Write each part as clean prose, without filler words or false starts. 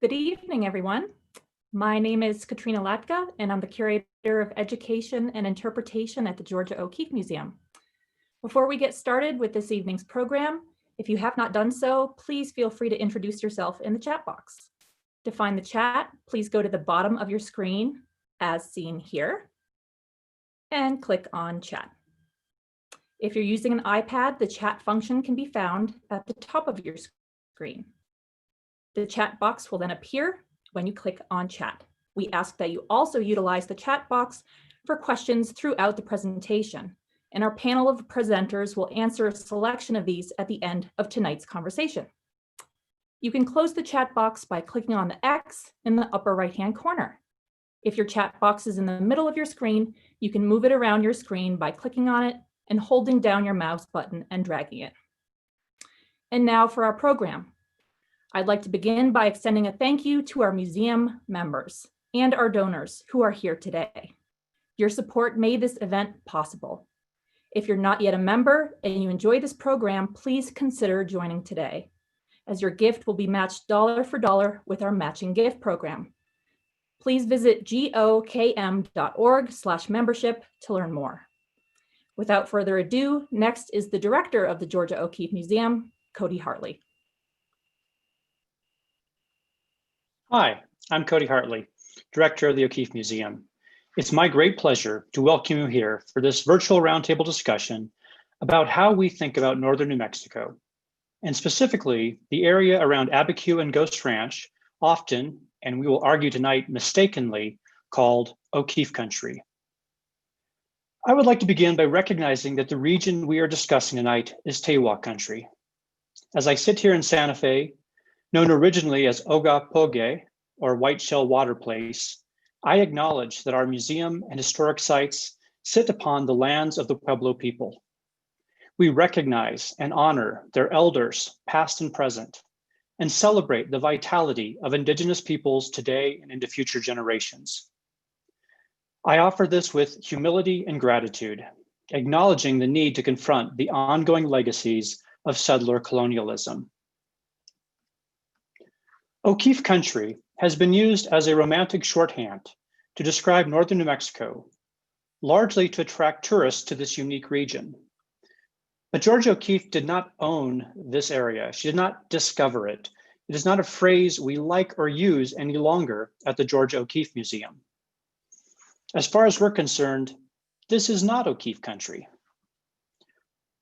Good evening, everyone. My name is Katrina Latka, and I'm the Curator of Education and Interpretation at the Georgia O'Keeffe Museum. Before we get started with this evening's program, if you have not done so, please feel free to introduce yourself in the chat box. To find the chat, please go to the bottom of your screen, as seen here, and click on Chat. If you're using an iPad, the chat function can be found at the top of your screen. The chat box will then appear when you click on Chat. We ask that you also utilize the chat box for questions throughout the presentation, and our panel of presenters will answer a selection of these at the end of tonight's conversation. You can close the chat box by clicking on the X in the upper right-hand corner. If your chat box is in the middle of your screen, you can move it around your screen by clicking on it and holding down your mouse button and dragging it. And now for our program. I'd like to begin by extending a thank you to our museum members and our donors who are here today. Your support made this event possible. If you're not yet a member and you enjoy this program, please consider joining today, as your gift will be matched dollar for dollar with our matching gift program. Please visit gokm.org/membership to learn more. Without further ado, next is the director of the Georgia O'Keeffe Museum, Cody Hartley. Hi, I'm Cody Hartley, Director of the O'Keeffe Museum. It's my great pleasure to welcome you here for this virtual roundtable discussion about how we think about Northern New Mexico, and specifically the area around Abiquiú and Ghost Ranch, often, and we will argue tonight, mistakenly called O'Keeffe country. I would like to begin by recognizing that the region we are discussing tonight is Tewa country. As I sit here in Santa Fe, known originally as Ogapoge, or White Shell Water Place, I acknowledge that our museum and historic sites sit upon the lands of the Pueblo people. We recognize and honor their elders, past and present, and celebrate the vitality of Indigenous peoples today and into future generations. I offer this with humility and gratitude, acknowledging the need to confront the ongoing legacies of settler colonialism. O'Keeffe country has been used as a romantic shorthand to describe Northern New Mexico, largely to attract tourists to this unique region. But Georgia O'Keeffe did not own this area. She did not discover it. It is not a phrase we like or use any longer at the Georgia O'Keeffe Museum. As far as we're concerned, this is not O'Keeffe country.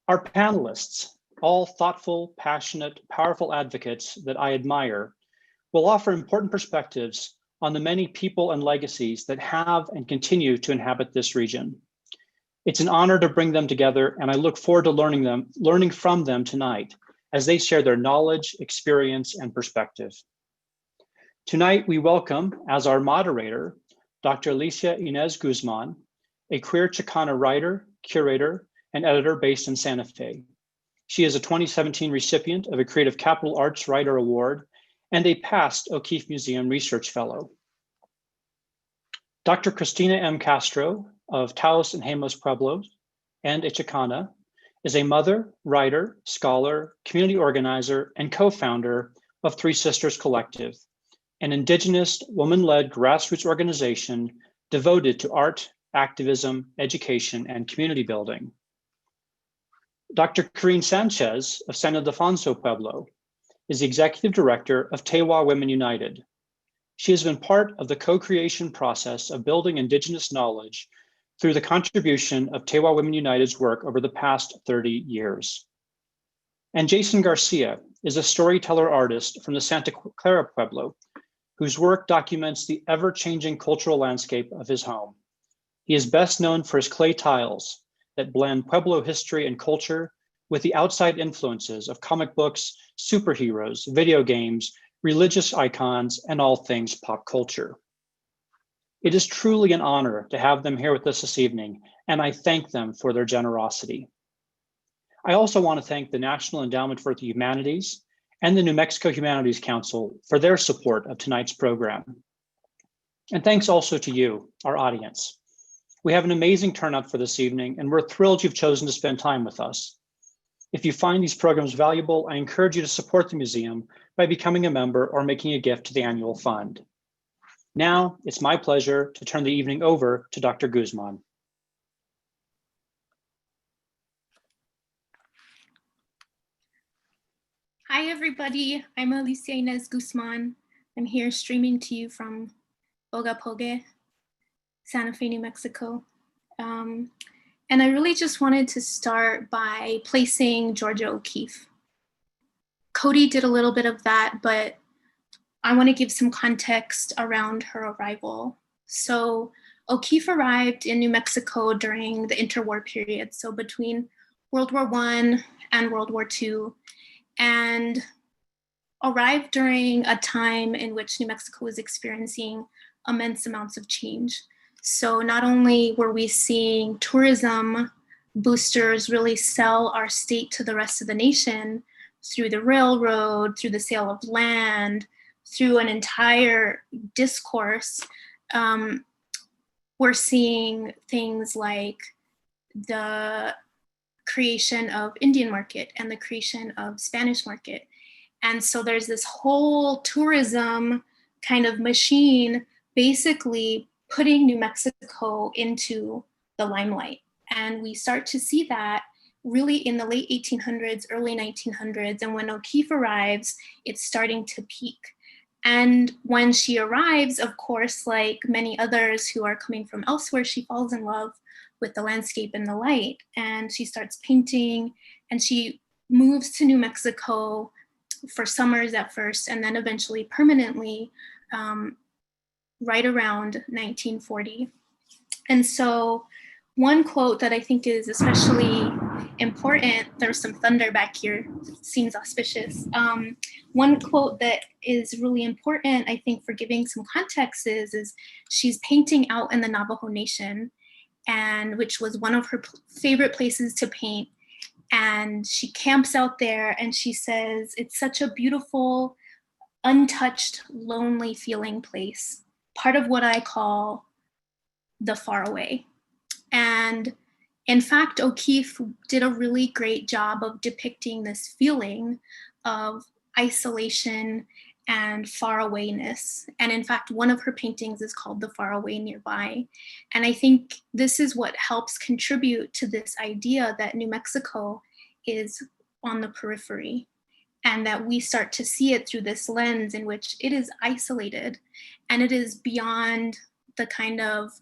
Our panelists, all thoughtful, passionate, powerful advocates that I admire, will offer important perspectives on the many people and legacies that have and continue to inhabit this region. It's an honor to bring them together, and I look forward to learning from them tonight as they share their knowledge, experience, and perspective. Tonight, we welcome, as our moderator, Dr. Alicia Inez Guzmán, a queer Chicana writer, curator, and editor based in Santa Fe. She is a 2017 recipient of a Creative Capital Arts Writer Award and a past O'Keeffe Museum Research Fellow. Dr. Christina M. Castro of Taos and Jemez Pueblos and a Chicana is a mother, writer, scholar, community organizer, and co-founder of Three Sisters Collective, an Indigenous woman-led grassroots organization devoted to art, activism, education, and community building. Dr. Corrine Sanchez of San Ildefonso Pueblo is the executive director of Tewa Women United. She has been part of the co-creation process of building Indigenous knowledge through the contribution of Tewa Women United's work over the past 30 years. And Jason Garcia is a storyteller artist from the Santa Clara Pueblo, whose work documents the ever-changing cultural landscape of his home. He is best known for his clay tiles that blend Pueblo history and culture with the outside influences of comic books, superheroes, video games, religious icons, and all things pop culture. It is truly an honor to have them here with us this evening, and I thank them for their generosity. I also want to thank the National Endowment for the Humanities and the New Mexico Humanities Council for their support of tonight's program. And thanks also to you, our audience. We have an amazing turnout for this evening, and we're thrilled you've chosen to spend time with us. If you find these programs valuable, I encourage you to support the museum by becoming a member or making a gift to the annual fund. Now, it's my pleasure to turn the evening over to Dr. Guzman. Hi, everybody. I'm Alicia Inez Guzmán. I'm here streaming to you from Ogapogue, Santa Fe, New Mexico. And I really just wanted to start by placing Georgia O'Keeffe. Cody did a little bit of that, but I want to give some context around her arrival. So O'Keeffe arrived in New Mexico during the interwar period, so between World War I and World War II, and arrived during a time in which New Mexico was experiencing immense amounts of change. So not only were we seeing tourism boosters really sell our state to the rest of the nation through the railroad, through the sale of land, through an entire discourse, we're seeing things like the creation of Indian market and the creation of Spanish market. And so there's this whole tourism kind of machine basically putting New Mexico into the limelight. And we start to see that really in the late 1800s, early 1900s. And when O'Keeffe arrives, it's starting to peak. And when she arrives, of course, like many others who are coming from elsewhere, she falls in love with the landscape and the light. And she starts painting, and she moves to New Mexico for summers at first, and then eventually permanently right around 1940. And so one quote that I think is especially important, there's some thunder back here, seems auspicious. One quote that is really important, I think, for giving some context is she's painting out in the Navajo Nation, and which was one of her favorite places to paint. And she camps out there and she says, it's such a beautiful, untouched, lonely feeling place. Part of what I call the faraway. And in fact, O'Keeffe did a really great job of depicting this feeling of isolation and farawayness. And in fact, one of her paintings is called The Faraway Nearby. And I think this is what helps contribute to this idea that New Mexico is on the periphery, and that we start to see it through this lens in which it is isolated and it is beyond the kind of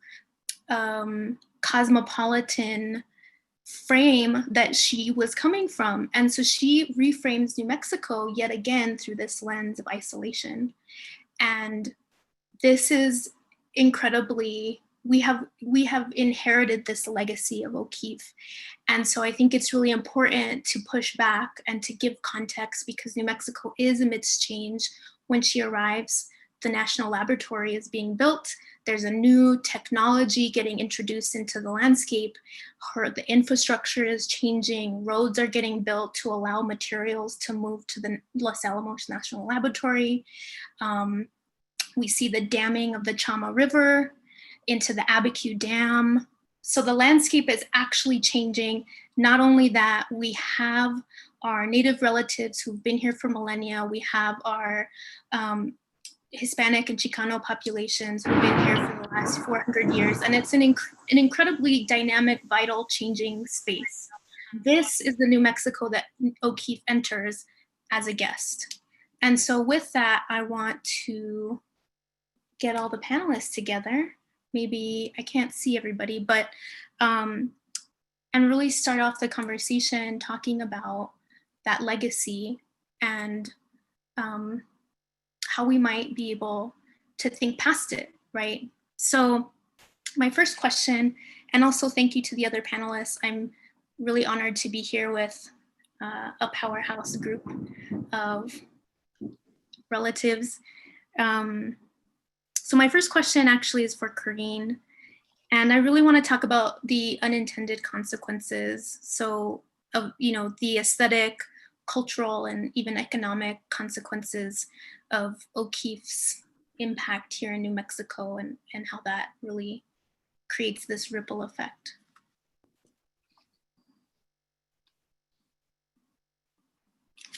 cosmopolitan frame that she was coming from. And so she reframes New Mexico yet again through this lens of isolation. And this is incredibly, we have inherited this legacy of O'Keeffe. And so I think it's really important to push back and to give context, because New Mexico is amidst change. When she arrives, the National Laboratory is being built. There's a new technology getting introduced into the landscape. The infrastructure is changing. Roads are getting built to allow materials to move to the Los Alamos National Laboratory. We see the damming of the Chama River into the Abiquiú Dam. So the landscape is actually changing. Not only that, we have our Native relatives who've been here for millennia. We have our Hispanic and Chicano populations who've been here for the last 400 years. And it's an incredibly dynamic, vital, changing space. This is the New Mexico that O'Keeffe enters as a guest. And so with that, I want to get all the panelists together. Maybe I can't see everybody, but and really start off the conversation talking about that legacy and how we might be able to think past it, right? So my first question, and also thank you to the other panelists. I'm really honored to be here with a powerhouse group of relatives. So my first question actually is for Corrine. And I really want to talk about the unintended consequences. So of, the aesthetic, cultural, and even economic consequences of O'Keeffe's impact here in New Mexico, and how that really creates this ripple effect.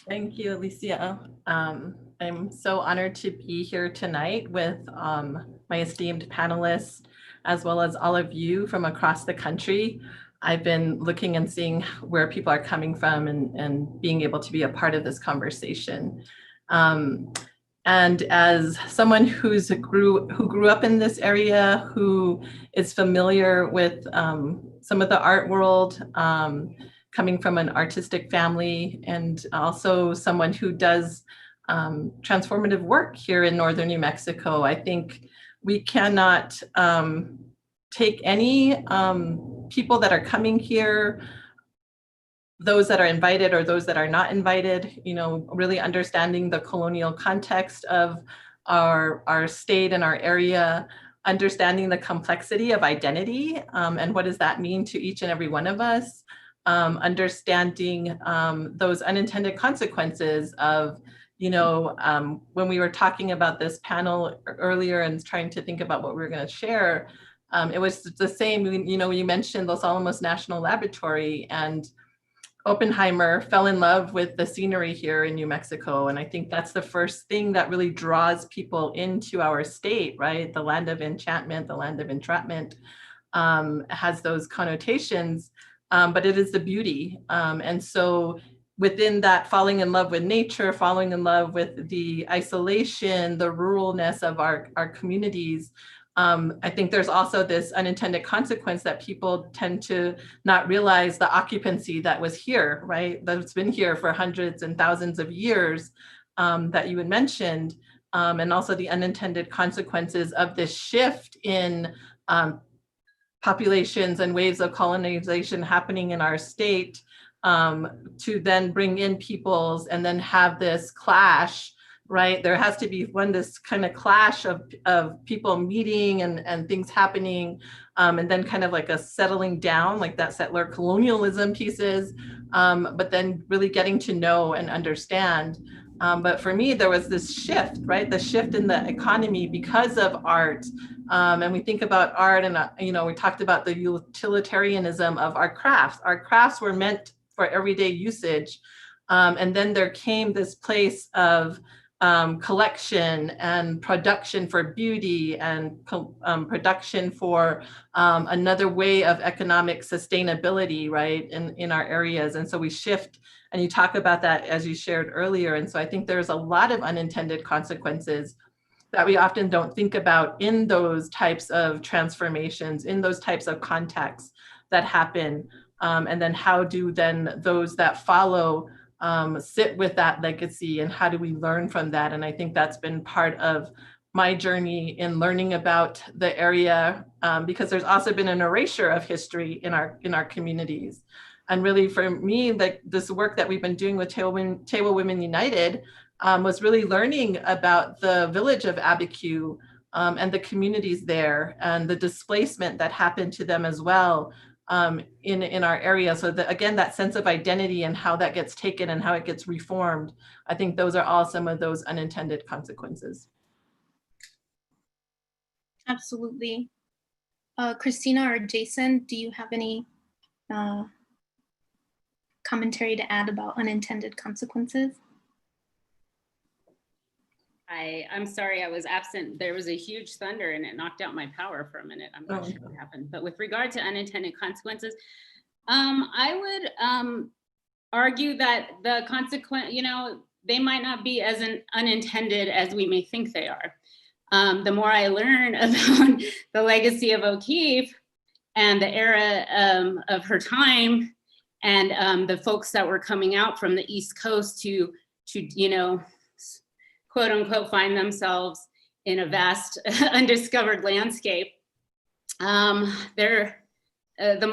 Thank you, Alicia. I'm so honored to be here tonight with my esteemed panelists, as well as all of you from across the country. I've been looking and seeing where people are coming from and being able to be a part of this conversation. And as someone who grew up in this area, who is familiar with some of the art world, coming from an artistic family, and also someone who does transformative work here in northern New Mexico, I think we cannot take any people that are coming here, those that are invited or those that are not invited, you know, really understanding the colonial context of our state and our area, understanding the complexity of identity and what does that mean to each and every one of us, understanding those unintended consequences of, you know, when we were talking about this panel earlier and trying to think about what we were going to share, it was the same, you know, you mentioned Los Alamos National Laboratory, and Oppenheimer fell in love with the scenery here in New Mexico. And I think that's the first thing that really draws people into our state, right? The land of enchantment, the land of entrapment, has those connotations, but it is the beauty. And so within that, falling in love with nature, falling in love with the isolation, the ruralness of our communities, I think there's also this unintended consequence that people tend to not realize the occupancy that was here, right? That's been here for hundreds and thousands of years that you had mentioned, and also the unintended consequences of this shift in populations and waves of colonization happening in our state, to then bring in peoples and then have this clash, right? There has to be this kind of clash of people meeting and things happening, and then kind of like a settling down, like that settler colonialism pieces, but then really getting to know and understand. But for me, there was this shift, right? The shift in the economy because of art. And we think about art and, you know, we talked about the utilitarianism of our crafts. Our crafts were meant for everyday usage. And then there came this place of collection and production for beauty and production for another way of economic sustainability, right, in our areas. And so we shift, and you talk about that as you shared earlier. And so I think there's a lot of unintended consequences that we often don't think about in those types of transformations, in those types of contexts that happen. And then how do then those that follow sit with that legacy, and how do we learn from that? And I think that's been part of my journey in learning about the area, because there's also been an erasure of history in our communities. And really for me, like this work that we've been doing with Tewa Women United was really learning about the village of Abiquiú and the communities there and the displacement that happened to them as well. In our area. So that, again, that sense of identity and how that gets taken and how it gets reformed, I think those are all some of those unintended consequences. Absolutely. Christina or Jason, do you have any commentary to add about unintended consequences? I'm sorry, I was absent. There was a huge thunder and it knocked out my power for a minute. I'm not sure what happened. But with regard to unintended consequences, I would argue that the consequence, you know, they might not be as unintended as we may think they are. The more I learn about the legacy of OKeeffe and the era of her time, and the folks that were coming out from the East Coast to you know, quote unquote, find themselves in a vast undiscovered landscape. The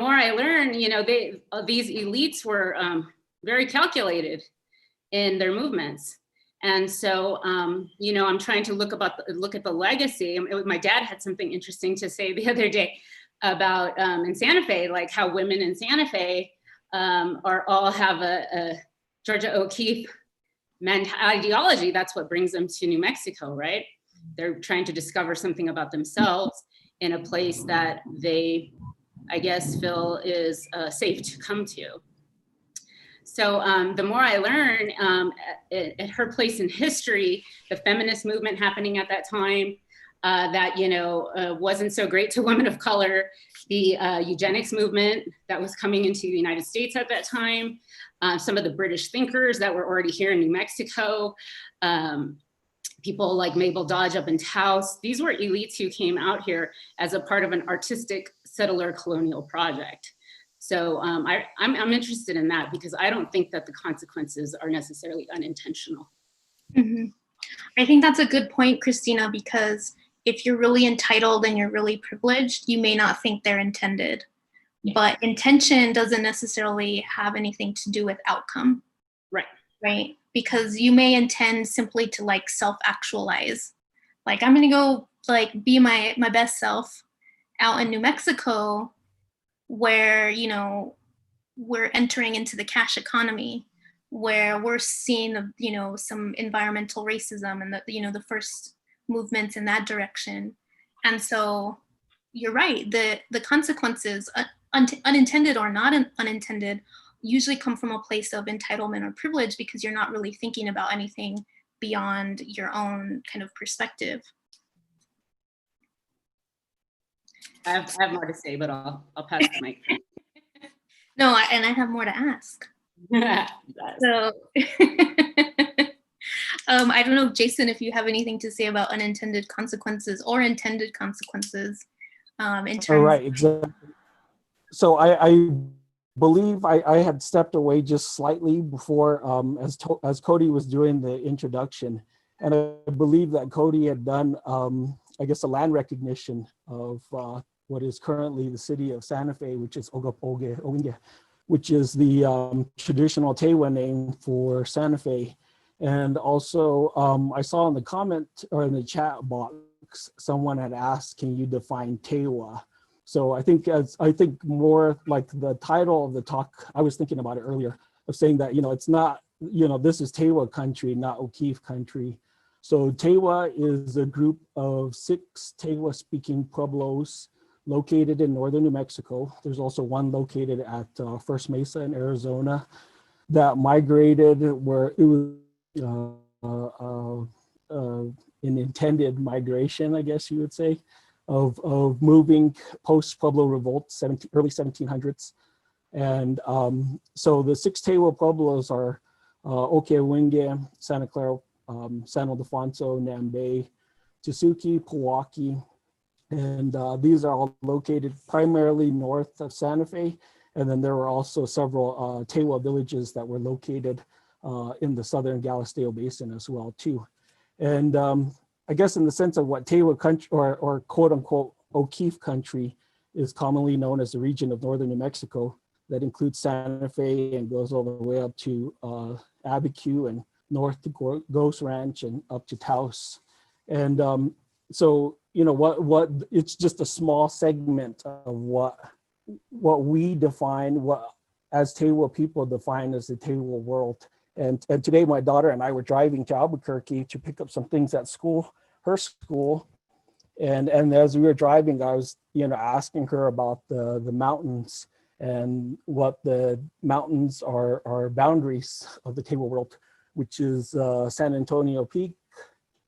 more I learn, you know, these elites were very calculated in their movements. And so, you know, I'm trying to look at the legacy. My dad had something interesting to say the other day about in Santa Fe, like how women in Santa Fe all have a Georgia OKeeffe ideology. That's what brings them to New Mexico, right? They're trying to discover something about themselves in a place that they, I guess, feel is safe to come to. So the more I learn at her place in history, the feminist movement happening at that time, that, you know, wasn't so great to women of color, the eugenics movement that was coming into the United States at that time, some of the British thinkers that were already here in New Mexico, people like Mabel Dodge up in Taos. These were elites who came out here as a part of an artistic settler colonial project. So I'm interested in that because I don't think that the consequences are necessarily unintentional. Mm-hmm. I think that's a good point, Christina, because if you're really entitled and you're really privileged, you may not think they're intended. Yeah. But intention doesn't necessarily have anything to do with outcome. Right. Right? Because you may intend simply to like self-actualize. Like, I'm gonna go like be my best self out in New Mexico where, you know, we're entering into the cash economy, where we're seeing, you know, some environmental racism and the, you know, the first movements in that direction. And so you're right, the consequences, unintended or not unintended, usually come from a place of entitlement or privilege because you're not really thinking about anything beyond your own kind of perspective. I have more to say, but I'll pass the mic. No, and I have more to ask. So I don't know, Jason, if you have anything to say about unintended consequences or intended consequences in terms. All right, exactly. So I believe I had stepped away just slightly before as Cody was doing the introduction. And I believe that Cody had done, I guess, a land recognition of what is currently the city of Santa Fe, which is Owinge, which is the traditional Tewa name for Santa Fe. And also I saw in the comment or in the chat box, someone had asked, can you define Tewa? So I think more like the title of the talk, I was thinking about it earlier, of saying that, you know, it's not, you know, this is Tewa country, not OKeeffe country. So Tewa is a group of 6 Tewa speaking pueblos located in northern New Mexico. There's also one located at First Mesa in Arizona that migrated where it was an intended migration, I guess you would say, of moving post-Pueblo revolt, early 1700s. And so the 6 Tewa pueblos are Okeewinge, Santa Clara, San Ildefonso, Nambe, Tisuki, Pewaukee, and these are all located primarily north of Santa Fe. And then there were also several Tewa villages that were located in the southern Galisteo Basin as well too. And I guess in the sense of what Tewa country or quote unquote OKeeffe country is commonly known as the region of northern New Mexico that includes Santa Fe and goes all the way up to Abiquiú and north to Ghost Ranch and up to Taos. And so, you know, what it's just a small segment of what we define, what as Tewa people define as the Tewa world. And today my daughter and I were driving to Albuquerque to pick up some things at school, her school. And as we were driving, I was, you know, asking her about the mountains and what the mountains are boundaries of the Tewa world, which is San Antonio Peak,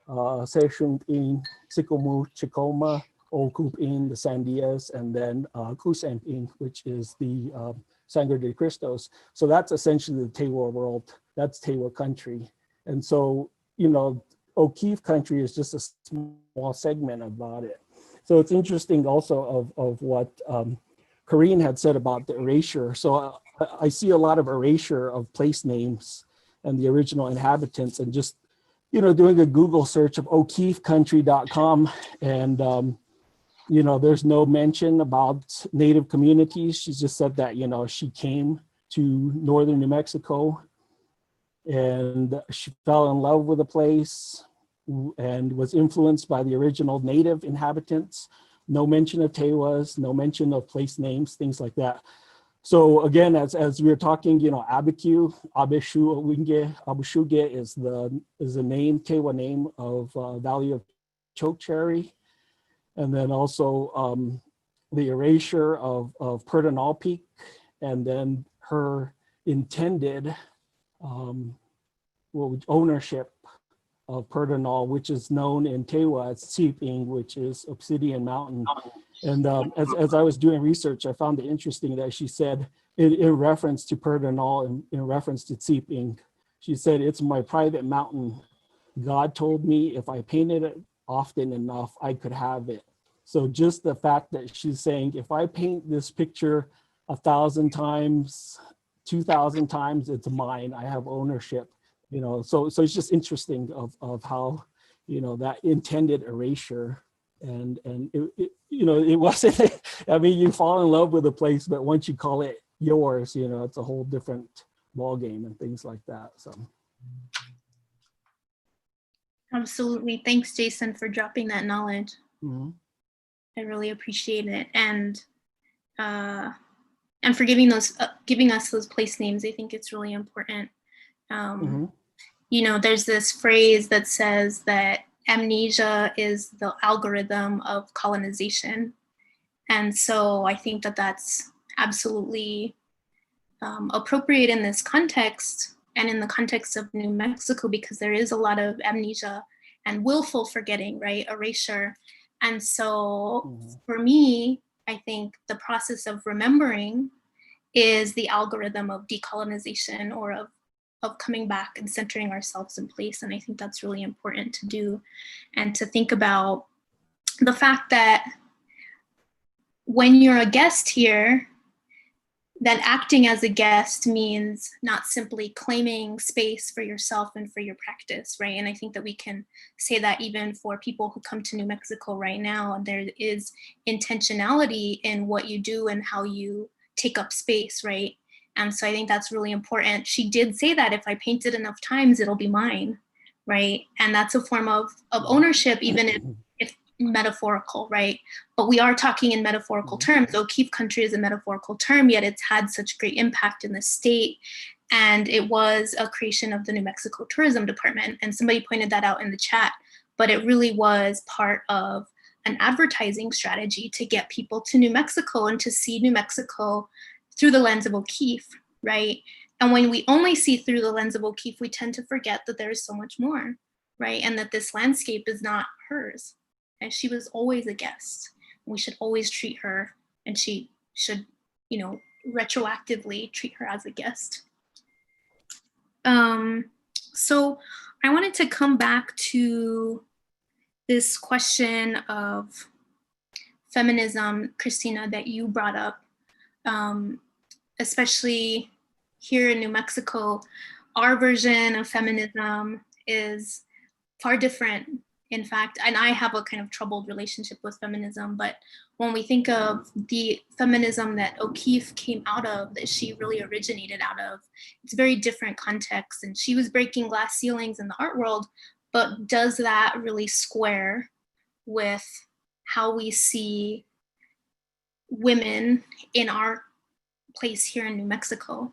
Sechung-in, Sikomu, Chicoma, Ocup-in, the Sandias, and then Kusamp-in, which is the Sangre de Cristos. So that's essentially the Tewa world. That's Tewa country. And so, you know, OKeeffe country is just a small segment about it. So it's interesting also of what Corrine had said about the erasure. So I see a lot of erasure of place names and the original inhabitants, and just, you know, doing a Google search of OKeeffecountry.com, and you know, there's no mention about Native communities. She just said that, you know, she came to northern New Mexico and she fell in love with the place and was influenced by the original Native inhabitants. No mention of Tewas, no mention of place names, things like that. So again, as we were talking, you know, Abiquiú, Abushuge is the name, Tewa name of Valley of Chokecherry. And then also the erasure of Perdonal Peak, and then her intended ownership of Perdonal, which is known in Tewa as Tsiping, which is Obsidian Mountain. And as I was doing research, I found it interesting that she said, in reference to Perdonal and in reference to Tsiping, she said, "It's my private mountain. God told me if I painted it often enough, I could have it." So just the fact that she's saying, if I paint this picture 1,000 times, 2,000 times, it's mine, I have ownership, you know, so it's just interesting of how, you know, that intended erasure and it you know, it wasn't, I mean, you fall in love with a place, but once you call it yours, you know, it's a whole different ball game and things like that, so. Absolutely. Thanks, Jason, for dropping that knowledge. Mm-hmm. I really appreciate it. And for giving us those place names. I think it's really important. You know, there's this phrase that says that amnesia is the algorithm of colonization. And so I think that that's absolutely appropriate in this context and in the context of New Mexico, because there is a lot of amnesia and willful forgetting, right? Erasure. And so for me, I think the process of remembering is the algorithm of decolonization, or of coming back and centering ourselves in place. And I think that's really important to do, and to think about the fact that when you're a guest here, that acting as a guest means not simply claiming space for yourself and for your practice, right? And I think that we can say that even for people who come to New Mexico right now, there is intentionality in what you do and how you take up space, right? And so I think that's really important. She did say that if I paint it enough times, it'll be mine, right? And that's a form of ownership, even if metaphorical, right? But we are talking in metaphorical terms. OKeeffe country is a metaphorical term, yet it's had such great impact in the state. And it was a creation of the New Mexico Tourism Department. And somebody pointed that out in the chat, but it really was part of an advertising strategy to get people to New Mexico and to see New Mexico through the lens of OKeeffe, right? And when we only see through the lens of OKeeffe, we tend to forget that there is so much more, right? And that this landscape is not hers. And she was always a guest. We should always treat her, and she should, you know, retroactively treat her as a guest. So I wanted to come back to this question of feminism, Christina, that you brought up, especially here in New Mexico. Our version of feminism is far different, in fact, and I have a kind of troubled relationship with feminism, but when we think of the feminism that OKeeffe came out of, that she really originated out of, it's a very different context, and she was breaking glass ceilings in the art world, but does that really square with how we see women in our place here in New Mexico?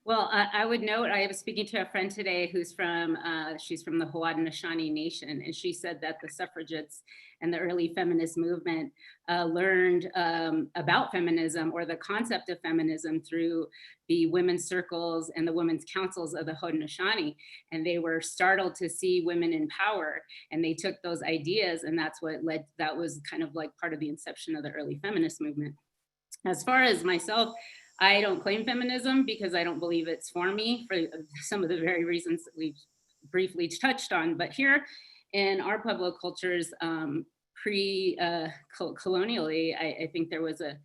Well, I would note, I was speaking to a friend today who's from, she's from the Haudenosaunee Nation, and she said that the suffragettes and the early feminist movement learned about feminism, or the concept of feminism, through the women's circles and the women's councils of the Haudenosaunee. And they were startled to see women in power, and they took those ideas, and that's what led, that was kind of like part of the inception of the early feminist movement. As far as myself, I don't claim feminism because I don't believe it's for me, for some of the very reasons that we've briefly touched on. But here in our Pueblo cultures, pre-colonially, I think there was a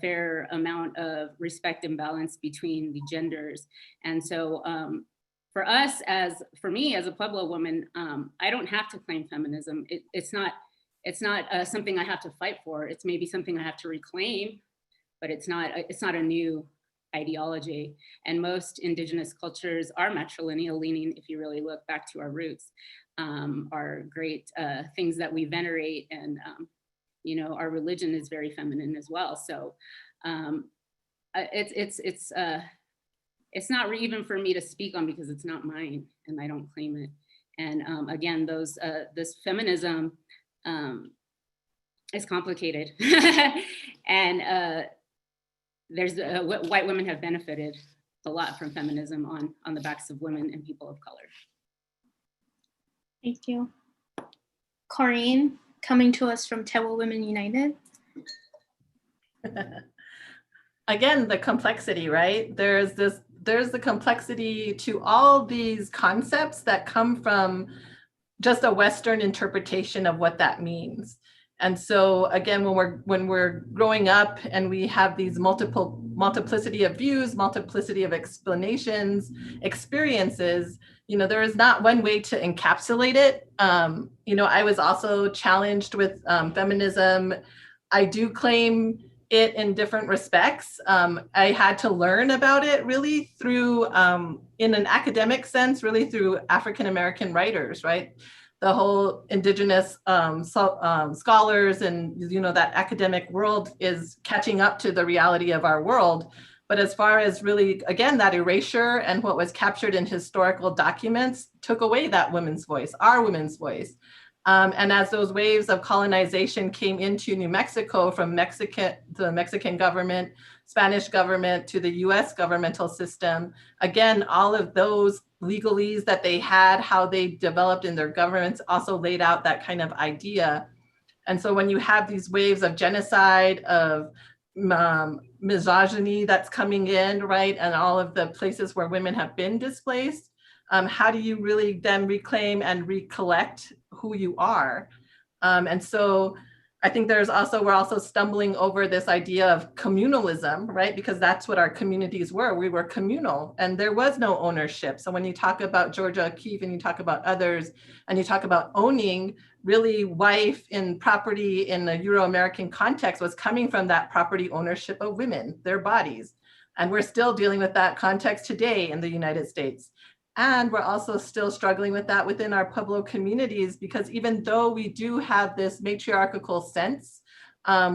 fair amount of respect and balance between the genders. And so for us, for me as a Pueblo woman, I don't have to claim feminism. It's not something I have to fight for. It's maybe something I have to reclaim, but it's not a new ideology. And most indigenous cultures are matrilineal leaning, if you really look back to our roots, are great things that we venerate. And you know, our religion is very feminine as well. So it's not even for me to speak on, because it's not mine and I don't claim it. And again, this feminism is complicated. And white women have benefited a lot from feminism on the backs of women and people of color. Thank you. Corrine, coming to us from Tewa Women United. Again, the complexity, right? There's the complexity to all these concepts that come from just a Western interpretation of what that means. And so again, when we're growing up and we have these multiplicity of views, multiplicity of explanations, experiences, there is not one way to encapsulate it. I was also challenged with feminism. I do claim it in different respects. I had to learn about it really through, in an academic sense, really through African-American writers, right? The whole indigenous scholars and, that academic world is catching up to the reality of our world. But as far as really, again, that erasure and what was captured in historical documents took away that women's voice, our women's voice. And as those waves of colonization came into New Mexico from the Mexican government, Spanish government to the US governmental system, again, all of those legalese that they had, how they developed in their governments also laid out that kind of idea. And so when you have these waves of genocide, of misogyny that's coming in, right, and all of the places where women have been displaced, how do you really then reclaim and recollect who you are? And so I think we're also stumbling over this idea of communalism, right? Because that's what our communities were. We were communal and there was no ownership. So when you talk about Georgia O'Keeffe and you talk about others and you talk about owning, really wife in property in a Euro-American context was coming from that property ownership of women, their bodies. And we're still dealing with that context today in the United States. And we're also still struggling with that within our Pueblo communities, because even though we do have this matriarchal sense,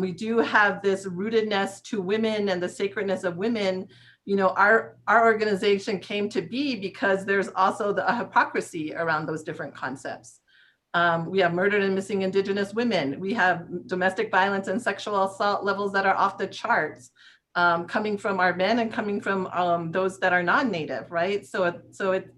we do have this rootedness to women and the sacredness of women, our organization came to be because there's also a hypocrisy around those different concepts. We have murdered and missing Indigenous women. We have domestic violence and sexual assault levels that are off the charts. Coming from our men and coming from those that are non-native, right? So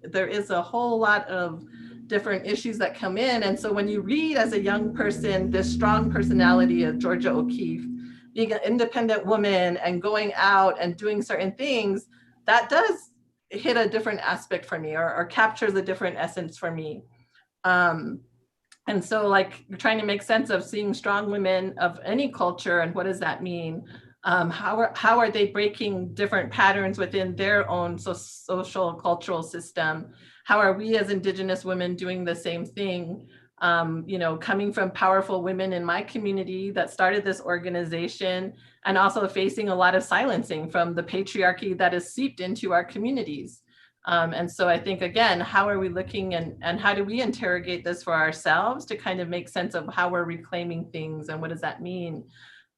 there is a whole lot of different issues that come in. And so when you read as a young person, this strong personality of Georgia O'Keeffe, being an independent woman and going out and doing certain things, that does hit a different aspect for me or captures a different essence for me. And so like you're trying to make sense of seeing strong women of any culture and what does that mean? How are they breaking different patterns within their own social cultural system? How are we as Indigenous women doing the same thing? Coming from powerful women in my community that started this organization and also facing a lot of silencing from the patriarchy that is seeped into our communities. And so I think, again, how are we looking and how do we interrogate this for ourselves to kind of make sense of how we're reclaiming things and what does that mean?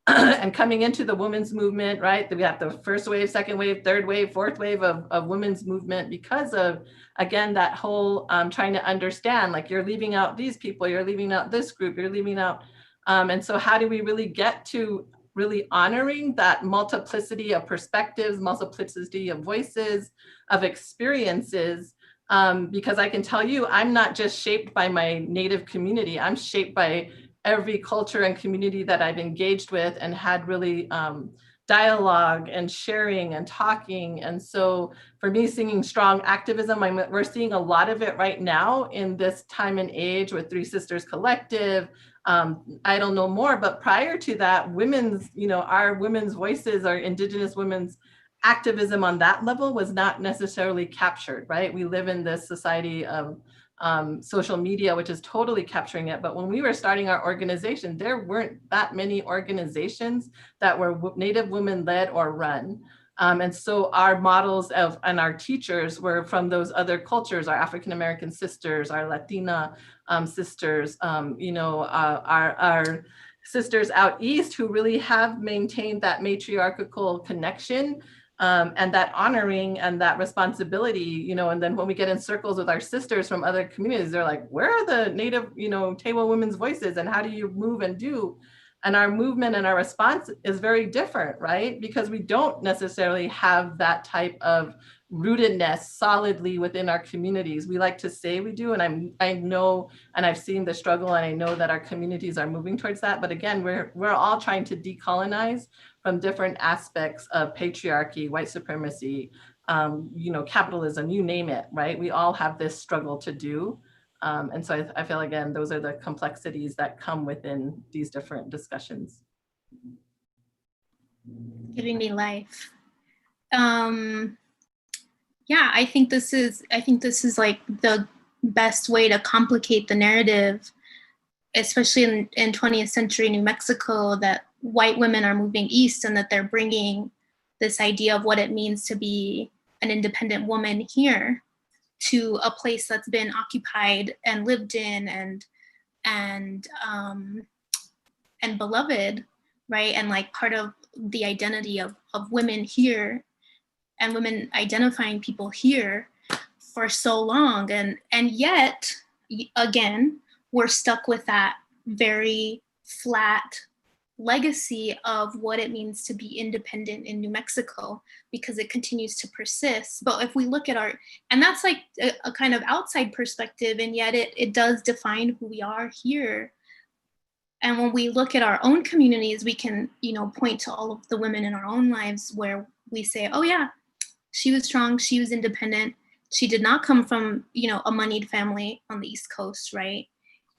And coming into the women's movement, right? We have the first wave, second wave, third wave, fourth wave of women's movement because of, again, that whole trying to understand, like you're leaving out these people, you're leaving out this group, you're leaving out. And so how do we really get to really honoring that multiplicity of perspectives, multiplicity of voices, of experiences? Because I can tell you, I'm not just shaped by my Native community, I'm shaped by every culture and community that I've engaged with and had really dialogue and sharing and talking. And so for me, singing strong activism, we're seeing a lot of it right now in this time and age with Three Sisters Collective. I don't know more, but prior to that, our women's voices, our Indigenous women's activism on that level was not necessarily captured, right? We live in this society of social media, which is totally capturing it. But when we were starting our organization, there weren't that many organizations that were Native women led or run. And so our models and our teachers were from those other cultures, our African-American sisters, our Latina sisters, our sisters out East who really have maintained that matriarchal connection and that honoring and that responsibility, and then when we get in circles with our sisters from other communities, they're like, where are the Native, Tewa women's voices and how do you move and do? And our movement and our response is very different, right? Because we don't necessarily have that type of rootedness solidly within our communities. We like to say we do, and I know, and I've seen the struggle, and I know that our communities are moving towards that. But again, we're all trying to decolonize from different aspects of patriarchy, white supremacy, capitalism, you name it, right? We all have this struggle to do. And so I feel, again, those are the complexities that come within these different discussions. Giving me life. Yeah, I think this is like the best way to complicate the narrative, especially in 20th century New Mexico, that white women are moving east and that they're bringing this idea of what it means to be an independent woman here to a place that's been occupied and lived in and beloved, right? And like part of the identity of women here and women identifying people here for so long. And yet, again, we're stuck with that very flat legacy of what it means to be independent in New Mexico, because it continues to persist. But if we look at and that's like a kind of outside perspective, and yet it does define who we are here. And when we look at our own communities, we can, point to all of the women in our own lives where we say, oh yeah, she was strong, she was independent. She did not come from, a moneyed family on the East Coast, right?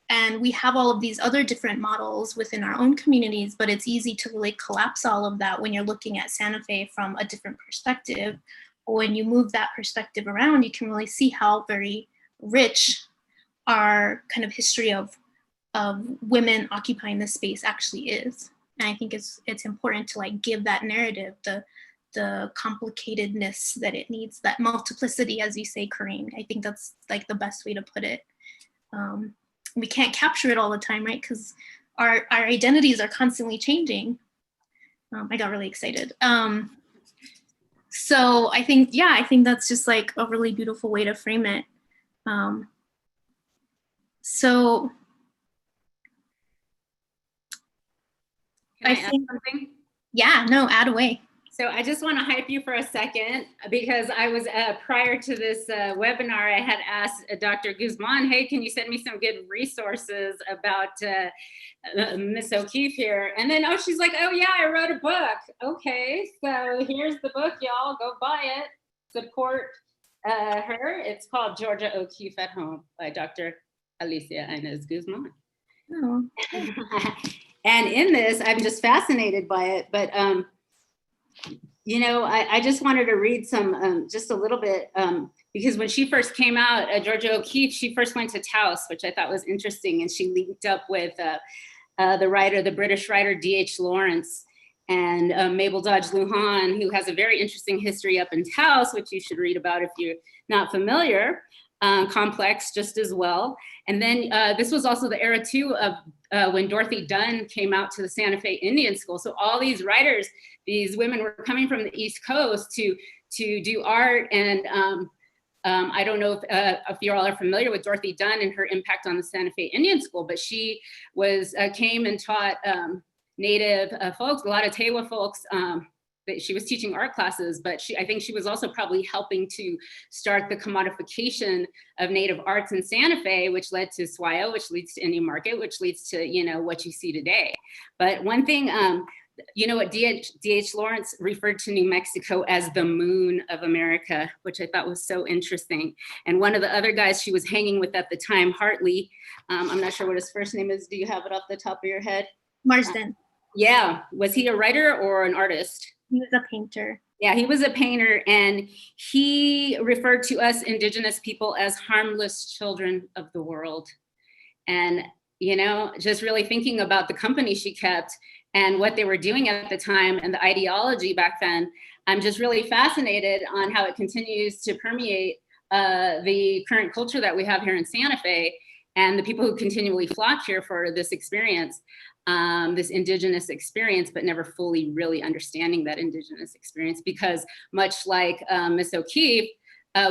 And we have all of these other different models within our own communities, but it's easy to really collapse all of that when you're looking at Santa Fe from a different perspective. When you move that perspective around, you can really see how very rich our kind of history of women occupying this space actually is. And I think it's important to like give that narrative the complicatedness that it needs, that multiplicity, as you say, Corrine. I think that's like the best way to put it. We can't capture it all the time, right? Because our identities are constantly changing. I got really excited. So I think that's just like a really beautiful way to frame it. So Can I add something? Yeah, no, add away. So I just want to hype you for a second, because I was, prior to this webinar, I had asked Dr. Guzman, hey, can you send me some good resources about Miss OKeeffe here? And then, she's like, oh yeah, I wrote a book. Okay, so here's the book, y'all, go buy it, support her. It's called Georgia OKeeffe at Home by Dr. Alicia Inez Guzmán. Oh. And in this, I'm just fascinated by it, but I just wanted to read some, just a little bit, because when she first came out, Georgia OKeeffe, she first went to Taos, which I thought was interesting. And she linked up with the British writer, D.H. Lawrence, and Mabel Dodge Lujan, who has a very interesting history up in Taos, which you should read about if you're not familiar. Complex just as well. And then this was also the era too of when Dorothy Dunn came out to the Santa Fe Indian School. So all these writers, these women were coming from the East Coast to do art. And I don't know if you all are familiar with Dorothy Dunn and her impact on the Santa Fe Indian School, but she was came and taught Native folks, a lot of Tewa folks. That she was teaching art classes, but I think she was also probably helping to start the commodification of Native arts in Santa Fe, which led to SWIO, which leads to Indian Market, which leads to, what you see today. But one thing, what D.H. Lawrence referred to New Mexico as the moon of America, which I thought was so interesting. And one of the other guys she was hanging with at the time, Hartley, I'm not sure what his first name is. Do you have it off the top of your head? Marsden. Yeah, was he a writer or an artist? He was a painter. Yeah, he was a painter, and he referred to us Indigenous people as harmless children of the world. And, just really thinking about the company she kept and what they were doing at the time and the ideology back then, I'm just really fascinated on how it continues to permeate the current culture that we have here in Santa Fe and the people who continually flock here for this experience. This Indigenous experience, but never fully really understanding that Indigenous experience, because much like Miss OKeeffe,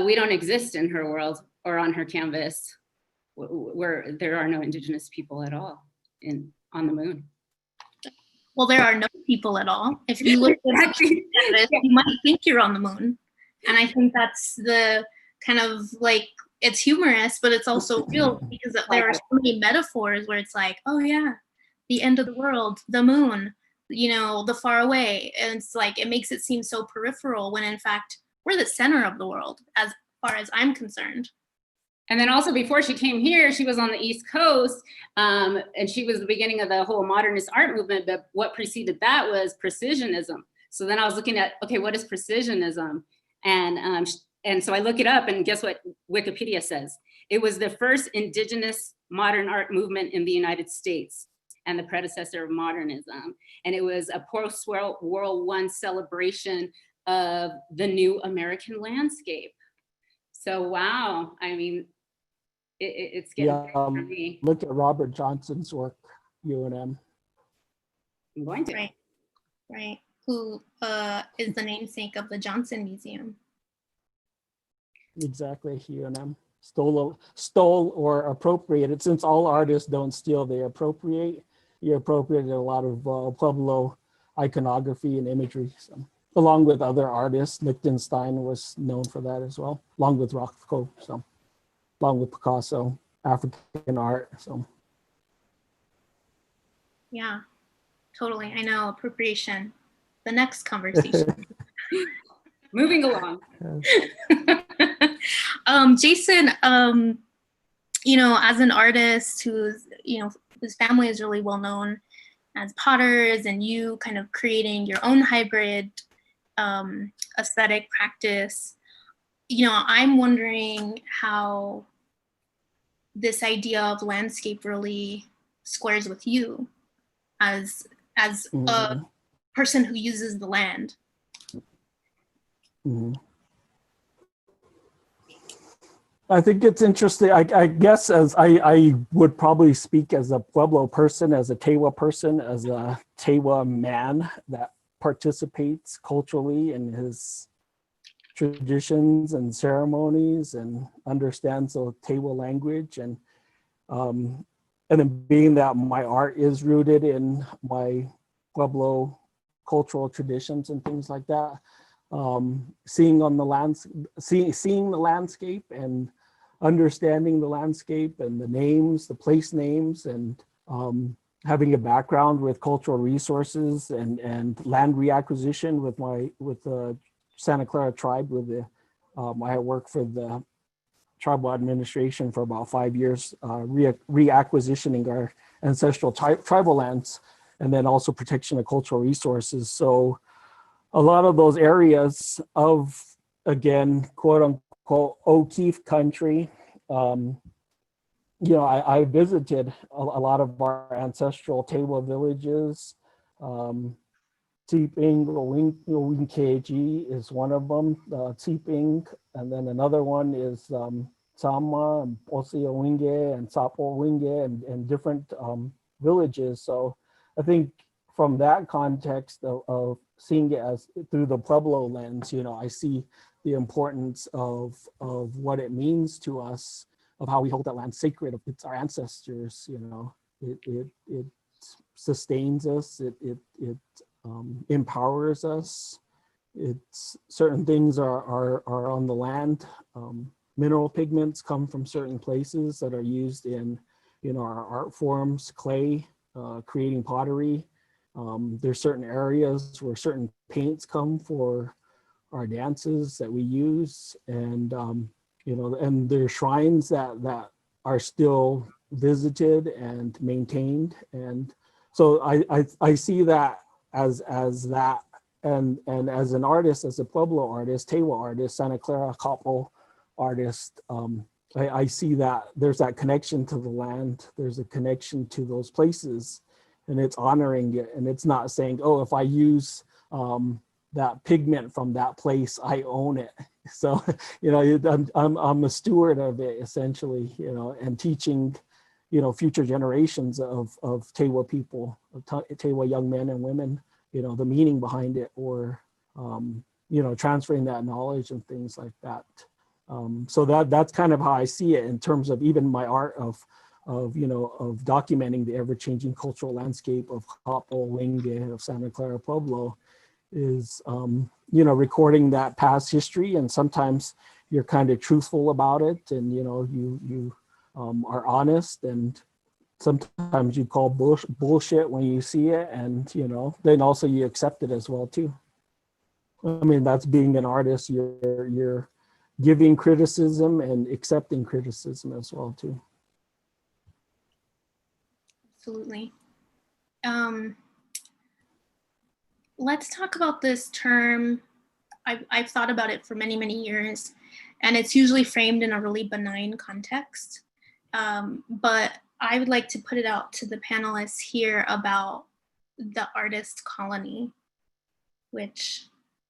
we don't exist in her world or on her canvas, where there are no Indigenous people at all on the moon. Well, there are no people at all. If you look at this, you might think you're on the moon. And I think that's the kind of like, it's humorous, but it's also real, because there are so many metaphors where it's like, oh yeah, the end of the world, the moon, you know, the far away. And it's like, it makes it seem so peripheral when in fact, we're the center of the world as far as I'm concerned. And then also before she came here, she was on the East Coast, and she was the beginning of the whole modernist art movement, but what preceded that was precisionism. So then I was looking at, okay, what is precisionism? And so I look it up, and guess what Wikipedia says? It was the first indigenous modern art movement in the United States and the predecessor of modernism. And it was a post-World War I celebration of the new American landscape. So, wow, I mean, it's getting big for me. Look at Robert Johnson's work, UNM. I'm going to. Right. Who is the namesake of the Johnson Museum. Exactly, UNM. Stole or appropriated. Since all artists don't steal, they appropriate. You appropriated a lot of Pueblo iconography and imagery. So, along with other artists, Lichtenstein was known for that as well, along with Rothko, so along with Picasso, African art. So yeah, totally. I know, appropriation. The next conversation. Moving along. Jason, you know, as an artist who's, you know, whose family is really well known as potters, and you kind of creating your own hybrid aesthetic practice, you know, I'm wondering how this idea of landscape really squares with you as a person who uses the land. I think it's interesting. I guess as I would probably speak as a Pueblo person, as a Tewa person, as a Tewa man that participates culturally in his traditions and ceremonies and understands the Tewa language, and then being that my art is rooted in my Pueblo cultural traditions and things like that, seeing the landscape and understanding the landscape and the names, the place names, and having a background with cultural resources and land reacquisition with the Santa Clara tribe. I worked for the tribal administration for about 5 years, reacquisitioning our ancestral tribal lands, and then also protection of cultural resources. So a lot of those areas of, again, quote unquote, OKeeffe country, you know, I visited a lot of our ancestral Tewa villages. Tsiping, Owinkeji is one of them, Tsiping, and then another one is Sama, and Osi Owinge, and Sapo Owinge, and different villages. So I think from that context of seeing it as through the Pueblo lens, you know, I see the importance of what it means to us, of how we hold that land sacred. It's our ancestors, you know, it sustains us, it empowers us. It's certain things are on the land. Mineral pigments come from certain places that are used in, you know, our art forms, clay, creating pottery. There's certain areas where certain paints come for our dances that we use, and you know, and there's shrines that are still visited and maintained, and so I see that as that, and as an artist, as a Pueblo artist, Tewa artist, Santa Clara Pueblo artist, I see that there's that connection to the land, there's a connection to those places, and it's honoring it, and it's not saying, oh, if I use that pigment from that place, I own it. So, you know, I'm a steward of it, essentially, you know, and teaching, you know, future generations of Tewa people, Tewa young men and women, you know, the meaning behind it, or, you know, transferring that knowledge and things like that. So that's kind of how I see it in terms of even my art of of documenting the ever-changing cultural landscape of Hapo, Lenge, of Santa Clara Pueblo is, recording that past history. And sometimes you're kind of truthful about it, and, you are honest, and sometimes you call bullshit when you see it, and, then also you accept it as well too. I mean, that's being an artist. You're giving criticism and accepting criticism as well too. Absolutely. Let's talk about this term. I've thought about it for many, many years, and it's usually framed in a really benign context. But I would like to put it out to the panelists here about the artist colony, which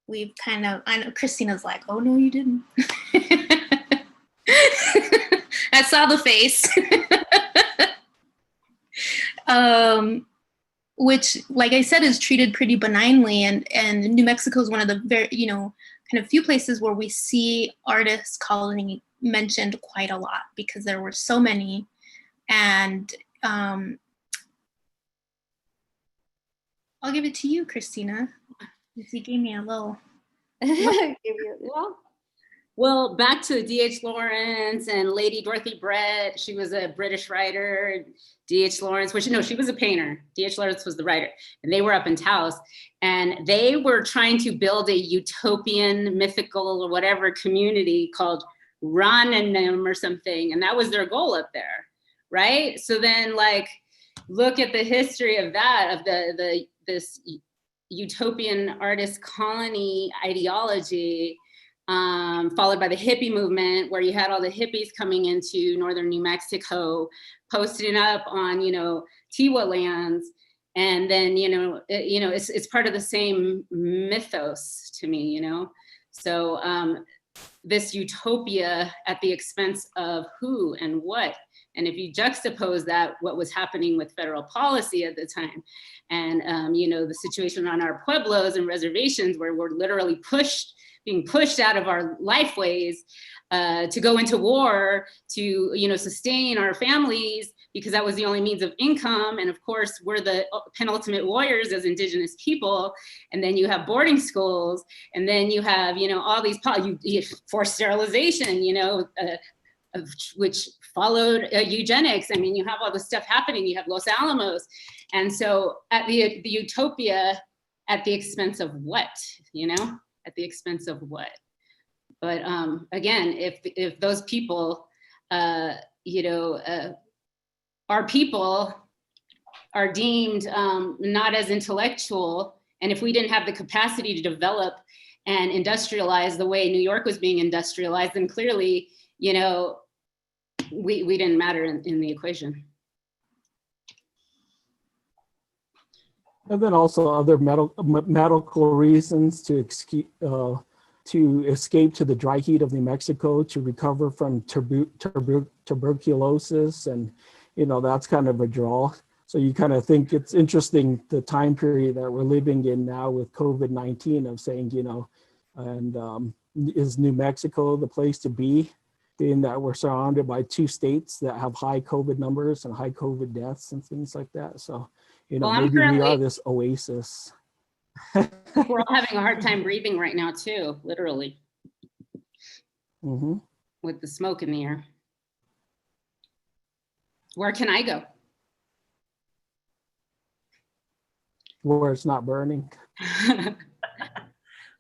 we've kind of, I know Christina's like, oh no, you didn't. I saw the face. Which, like I said, is treated pretty benignly, and New Mexico is one of the very, kind of few places where we see artist colony mentioned quite a lot, because there were so many. And I'll give it to you, Christina. You gave me a little. Well, back to D.H. Lawrence and Lady Dorothy Barrett. She was a British writer. D.H. Lawrence, she was a painter. D.H. Lawrence was the writer, and they were up in Taos, and they were trying to build a utopian, mythical, or whatever community called Rananum or something, and that was their goal up there, right? So then, look at the history of that, of this utopian artist colony ideology. Followed by the hippie movement, where you had all the hippies coming into northern New Mexico, posting up on, Tewa lands, and then, it's part of the same mythos to me, So this utopia at the expense of who and what, and if you juxtapose that, what was happening with federal policy at the time, and the situation on our pueblos and reservations, where we're literally being pushed out of our lifeways to go into war, to sustain our families, because that was the only means of income. And of course, we're the penultimate warriors as Indigenous people. And then you have boarding schools, and then you have all these forced sterilization, which followed eugenics. I mean, you have all this stuff happening. You have Los Alamos, and so at the utopia at the expense of what, at the expense of what? But again, if those people, our people are deemed not as intellectual, and if we didn't have the capacity to develop and industrialize the way New York was being industrialized, then clearly, we didn't matter in the equation. And then also other medical reasons to escape to the dry heat of New Mexico, to recover from tuberculosis, and that's kind of a draw. So you kind of think it's interesting, the time period that we're living in now with COVID-19, of saying, is New Mexico the place to be, being that we're surrounded by two states that have high COVID numbers and high COVID deaths and things like that. So maybe we are this oasis. We're all having a hard time breathing right now too, literally. Mm-hmm. With the smoke in the air. Where can I go? Where it's not burning.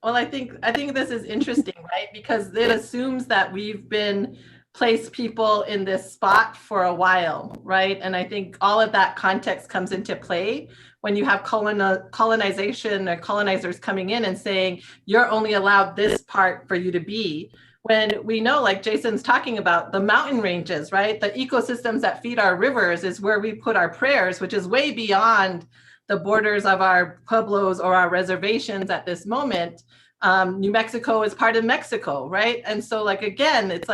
Well, I think this is interesting, right? Because it assumes that we've been placed people in this spot for a while, right? And I think all of that context comes into play when you have colonization or colonizers coming in and saying, you're only allowed this part for you to be. When we know, like Jason's talking about, the mountain ranges, right? The ecosystems that feed our rivers is where we put our prayers, which is way beyond the borders of our pueblos or our reservations at this moment. New Mexico is part of Mexico, right? And so again, it's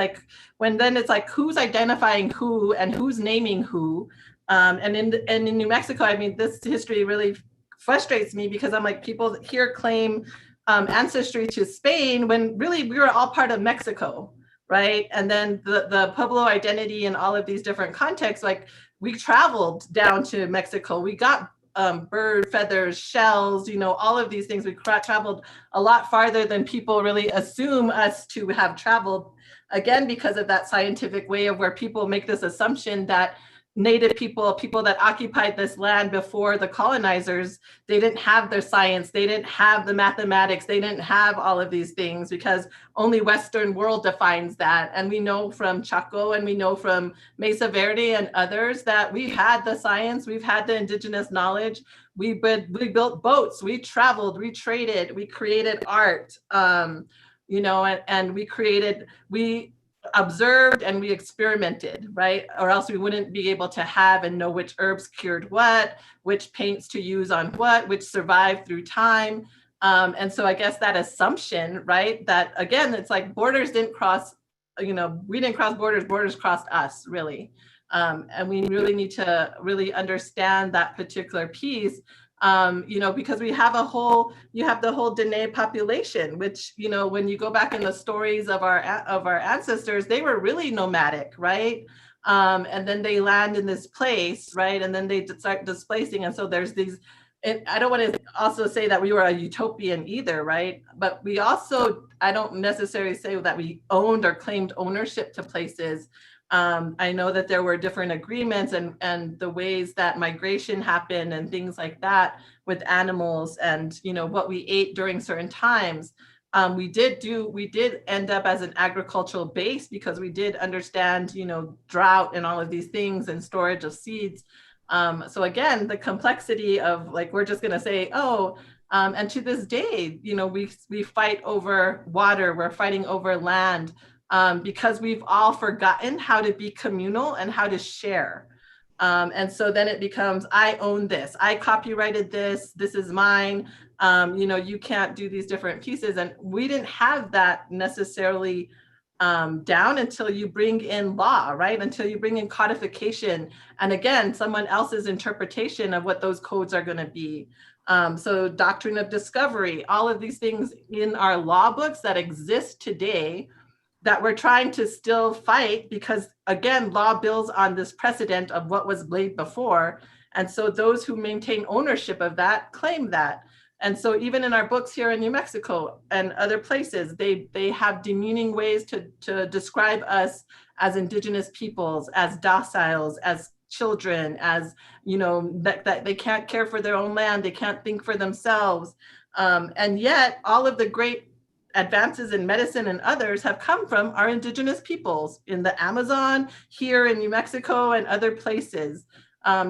who's identifying who and who's naming who. And in New Mexico, I mean, this history really frustrates me, because I'm like, people here claim ancestry to Spain when really we were all part of Mexico, right? And then the Pueblo identity in all of these different contexts, like we traveled down to Mexico, we got bird feathers, shells, you know, all of these things. We traveled a lot farther than people really assume us to have traveled, again, because of that scientific way of where people make this assumption that Native people, people that occupied this land before the colonizers, they didn't have their science, they didn't have the mathematics, they didn't have all of these things because only Western world defines that. And we know from Chaco and we know from Mesa Verde and others that we've had the science, we've had the indigenous knowledge, we built boats, we traveled, we traded, we created art, you know, and we observed and we experimented, right? Or else we wouldn't be able to have and know which herbs cured what, which paints to use on what, which survived through time. And so I guess that assumption, right? That again, it's like borders didn't cross, you know, we didn't cross borders, borders crossed us, really. And we really need to really understand that particular piece. You know, because we have you have the whole Dene population, which, you know, when you go back in the stories of our ancestors, they were really nomadic, right? And then they land in this place, right? And then they start displacing. And so there's these, and I don't want to also say that we were a utopian either, right? But we also, I don't necessarily say that we owned or claimed ownership to places. I know that there were different agreements and the ways that migration happened and things like that with animals and, you know, what we ate during certain times. We did end up as an agricultural base because we did understand, you know, drought and all of these things and storage of seeds. So again, the complexity of like, we're just going to say, oh, and to this day, you know, we fight over water, we're fighting over land. Because we've all forgotten how to be communal and how to share. And so then it becomes, I own this, I copyrighted this, this is mine, you know, you can't do these different pieces. And we didn't have that necessarily down until you bring in law, right? Until you bring in codification. And again, someone else's interpretation of what those codes are gonna be. So doctrine of discovery, all of these things in our law books that exist today that we're trying to still fight because, again, law builds on this precedent of what was laid before. And so those who maintain ownership of that claim that. And so even in our books here in New Mexico and other places, they have demeaning ways to describe us as indigenous peoples, as dociles, as children, as, you know, that they can't care for their own land, they can't think for themselves. And yet all of the great advances in medicine and others have come from our indigenous peoples in the Amazon, here in New Mexico and other places.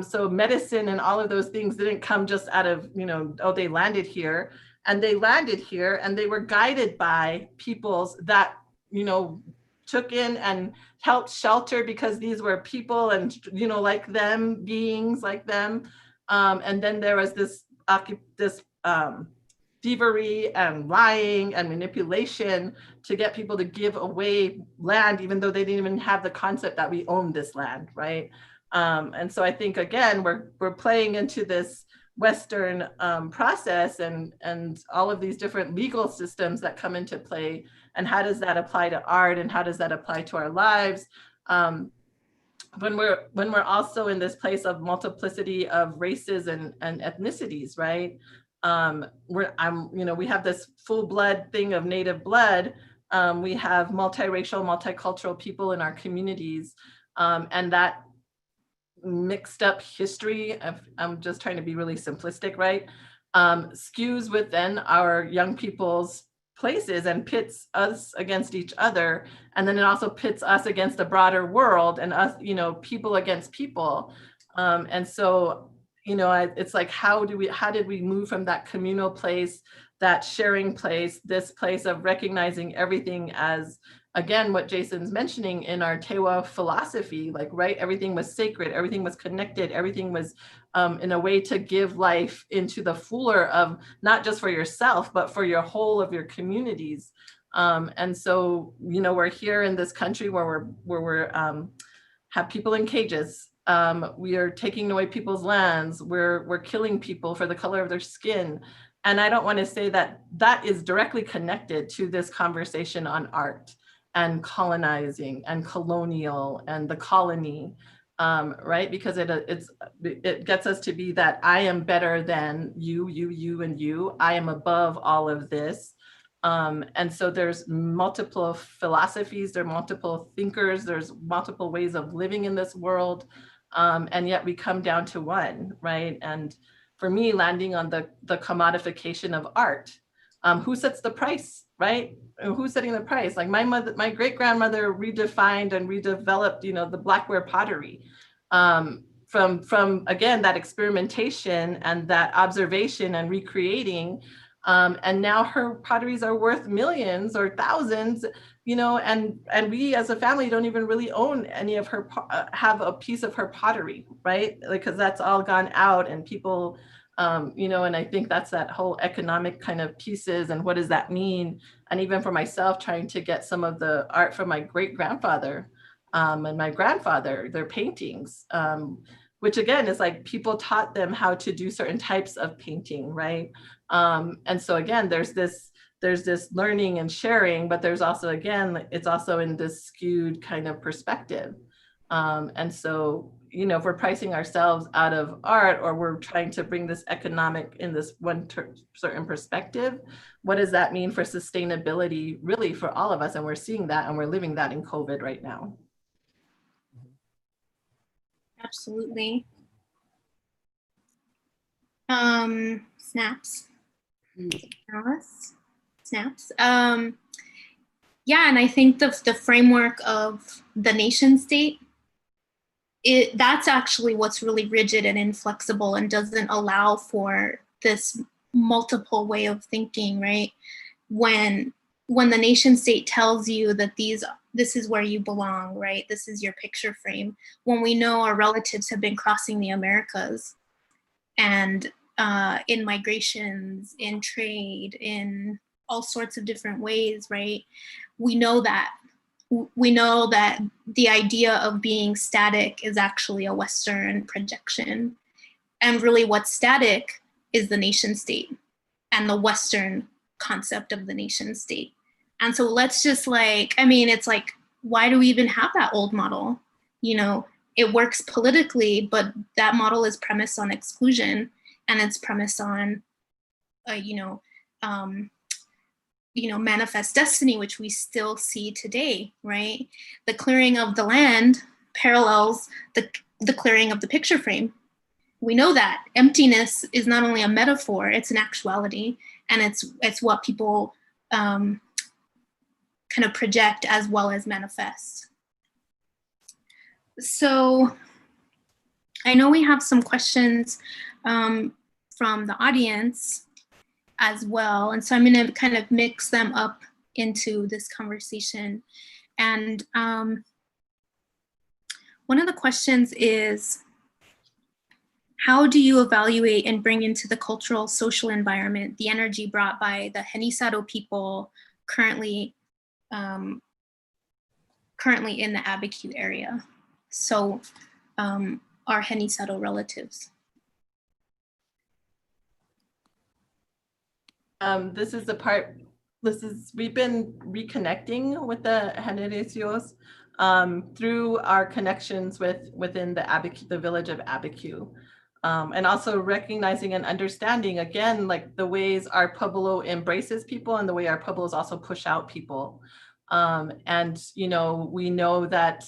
So medicine and all of those things didn't come just out of, you know, oh, they landed here. And they landed here and they were guided by peoples that, you know, took in and helped shelter because these were people and, you know, like them, beings like them. And then there was this thievery and lying and manipulation to get people to give away land, even though they didn't even have the concept that we own this land, right? And so I think, again, we're playing into this Western process and all of these different legal systems that come into play. And how does that apply to art and how does that apply to our lives? When we're also in this place of multiplicity of races and ethnicities, right? We have this full blood thing of Native blood. We have multiracial, multicultural people in our communities, and that mixed up history, I'm just trying to be really simplistic, right? Skews within our young people's places and pits us against each other. And then it also pits us against the broader world and us, you know, people against people. And so, you know, it's like, how did we move from that communal place, that sharing place, this place of recognizing everything as, again, what Jason's mentioning in our Tewa philosophy, like, right, everything was sacred, everything was connected, everything was in a way to give life into the fuller of not just for yourself, but for your whole of your communities. And so, you know, we're here in this country where we're have people in cages. We are taking away people's lands. We're killing people for the color of their skin. And I don't want to say that that is directly connected to this conversation on art. and colonizing and colonial and the colony, right? Because it gets us to be that I am better than you, and you. I am above all of this. And so there's multiple philosophies, there are multiple thinkers, there's multiple ways of living in this world. And yet we come down to one, right? And for me, landing on the commodification of art, who sets the price, right? Who's setting the price? Like my great grandmother redefined and redeveloped, the Blackware pottery, from again, that experimentation and that observation and recreating. And now her potteries are worth millions or thousands, and we as a family don't even really own any of her, have a piece of her pottery, right? Because that's all gone out, and people, and I think that's that whole economic kind of pieces and what does that mean? And even for myself, trying to get some of the art from my great grandfather and my grandfather, their paintings, which again is like people taught them how to do certain types of painting, right? And so again, there's this learning and sharing, but there's also, again, it's also in this skewed kind of perspective. And so, if we're pricing ourselves out of art, or we're trying to bring this economic in this one certain perspective, what does that mean for sustainability really for all of us? And we're seeing that, and we're living that in COVID right now. Absolutely. Snaps. Snaps. Yeah, and I think the framework of the nation state, that's actually what's really rigid and inflexible and doesn't allow for this multiple way of thinking, right? When the nation state tells you that this is where you belong, right? This is your picture frame. When we know our relatives have been crossing the Americas and in migrations, in trade, in all sorts of different ways, right? We know that the idea of being static is actually a Western projection. And really what's static is the nation state and the Western concept of the nation state. And so let's just it's like, why do we even have that old model? It works politically, but that model is premised on exclusion, and it's premised on, manifest destiny, which we still see today, right? The clearing of the land parallels the clearing of the picture frame. We know that emptiness is not only a metaphor, it's an actuality, and it's what people kind of project as well as manifest. So I know we have some questions from the audience as well. And so I'm going to kind of mix them up into this conversation. And one of the questions is, how do you evaluate and bring into the cultural social environment the energy brought by the Genízaro people currently in the Abiquiú area? So our Genízaro relatives. We've been reconnecting with the Generacios through our connections within the village of Abiquiú. And also recognizing and understanding, again, like the ways our Pueblo embraces people and the way our Pueblos also push out people. And, we know that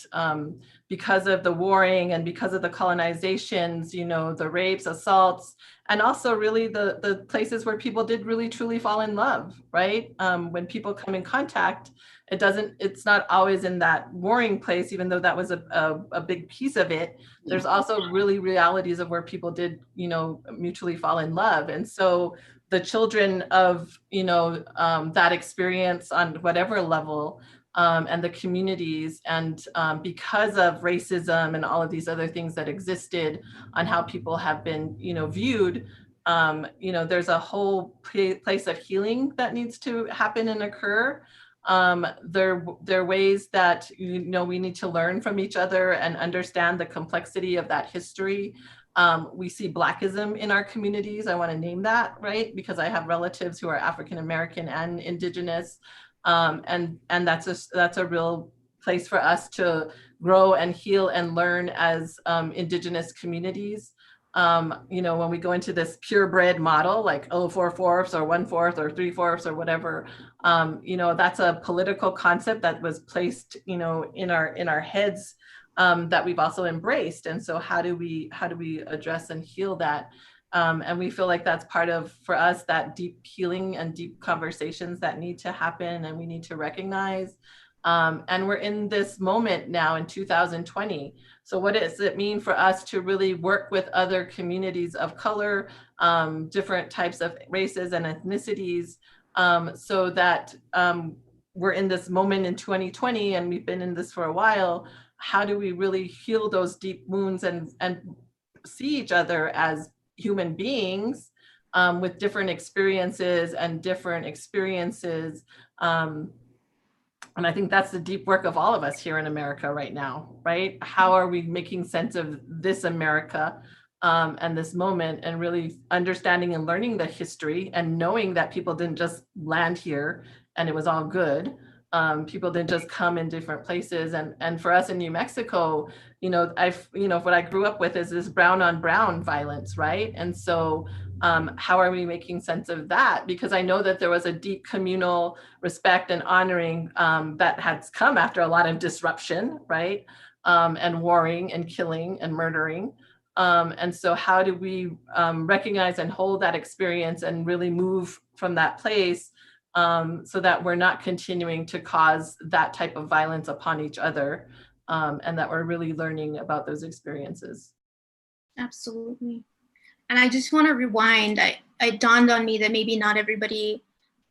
because of the warring and because of the colonizations, the rapes, assaults, and also really the places where people did really truly fall in love, right? When people come in contact, it's not always in that warring place, even though that was a big piece of it. There's also really realities of where people did, mutually fall in love. And so the children of, that experience on whatever level, and the communities, and because of racism and all of these other things that existed on how people have been, viewed, there's a whole place of healing that needs to happen and occur. There are ways that, we need to learn from each other and understand the complexity of that history. We see Blackism in our communities. I want to name that, right? Because I have relatives who are African American and Indigenous. And that's a real place for us to grow and heal and learn as Indigenous communities. When we go into this purebred model, like 4/4 or 1/4 or 3/4 or whatever, that's a political concept that was placed, in our heads, that we've also embraced. And so how do we address and heal that? And we feel like that's part of, for us, that deep healing and deep conversations that need to happen and we need to recognize. And we're in this moment now in 2020. So what does it mean for us to really work with other communities of color, different types of races and ethnicities, so that we're in this moment in 2020, and we've been in this for a while. How do we really heal those deep wounds and see each other as human beings with different experiences and different experiences? And I think that's the deep work of all of us here in America right now, right? How are we making sense of this America and this moment, and really understanding and learning the history and knowing that people didn't just land here and it was all good. People didn't just come in different places. And for us in New Mexico, what I grew up with is this brown on brown violence, right? And so how are we making sense of that? Because I know that there was a deep communal respect and honoring that has come after a lot of disruption, right? And warring and killing and murdering. And so how do we recognize and hold that experience and really move from that place, so that we're not continuing to cause that type of violence upon each other, and that we're really learning about those experiences. Absolutely. And I just want to rewind. It dawned on me that maybe not everybody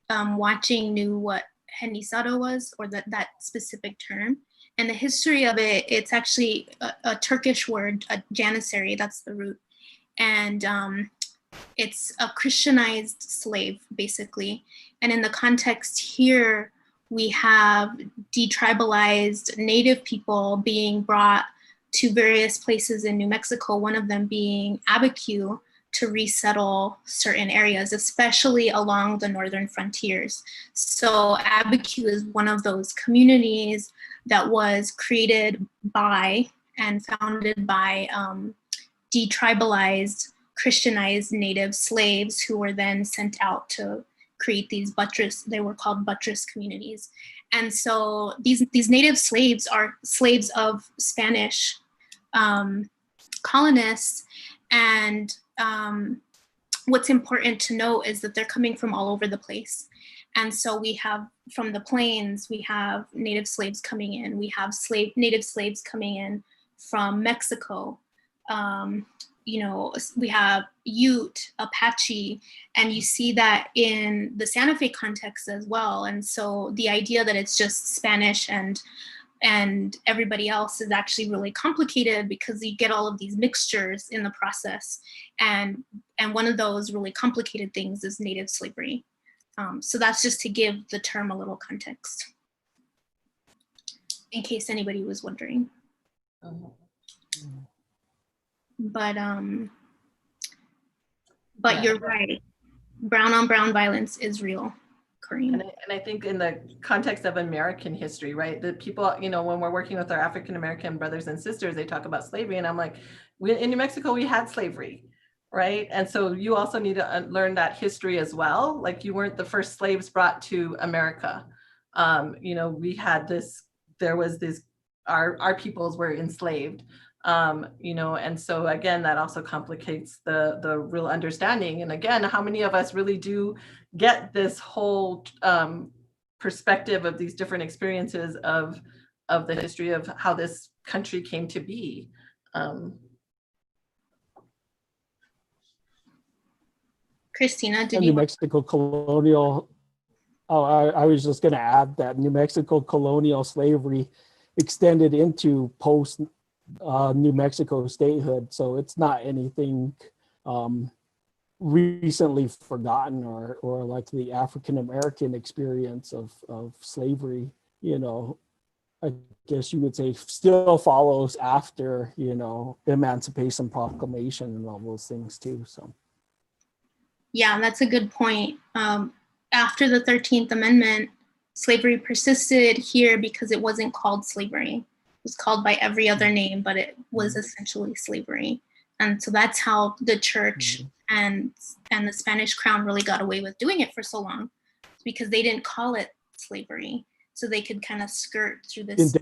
watching knew what Genisado was, or that specific term. And the history of it, it's actually a Turkish word, a janissary, that's the root. And it's a Christianized slave, basically. And in the context here, we have detribalized Native people being brought to various places in New Mexico, one of them being Abiquiú, to resettle certain areas, especially along the northern frontiers. So Abiquiú is one of those communities that was created by and founded by detribalized, Christianized Native slaves who were then sent out to create these they were called buttress communities. And so these Native slaves are slaves of Spanish colonists. And what's important to note is that they're coming from all over the place. And so we have, from the plains, we have Native slaves coming in. We have Native slaves coming in from Mexico. We have Ute, Apache, and you see that in the Santa Fe context as well. And so the idea that it's just Spanish and everybody else is actually really complicated, because you get all of these mixtures in the process. And one of those really complicated things is Native slavery. So that's just to give the term a little context, in case anybody was wondering. But you're right. Brown on brown violence is real, Corrine. And I think in the context of American history, right, the people, when we're working with our African-American brothers and sisters, they talk about slavery, and I'm like, in New Mexico, we had slavery, right? And so you also need to learn that history as well. Like, you weren't the first slaves brought to America. We had this, there was this, our peoples were enslaved. And so again, that also complicates the real understanding. And again, how many of us really do get this whole perspective of these different experiences of the history of how this country came to be? Christina, did New Mexico colonial, I was just going to add that New Mexico colonial slavery extended into post New Mexico statehood, so it's not anything recently forgotten or like the African American experience of slavery. I guess you would say still follows after Emancipation Proclamation and all those things too. So yeah, that's a good point. After the 13th Amendment, slavery persisted here because it wasn't called slavery. It was called by every other name, but it was essentially slavery. And so that's how the church and the Spanish crown really got away with doing it for so long, because they didn't call it slavery. So they could kind of skirt through this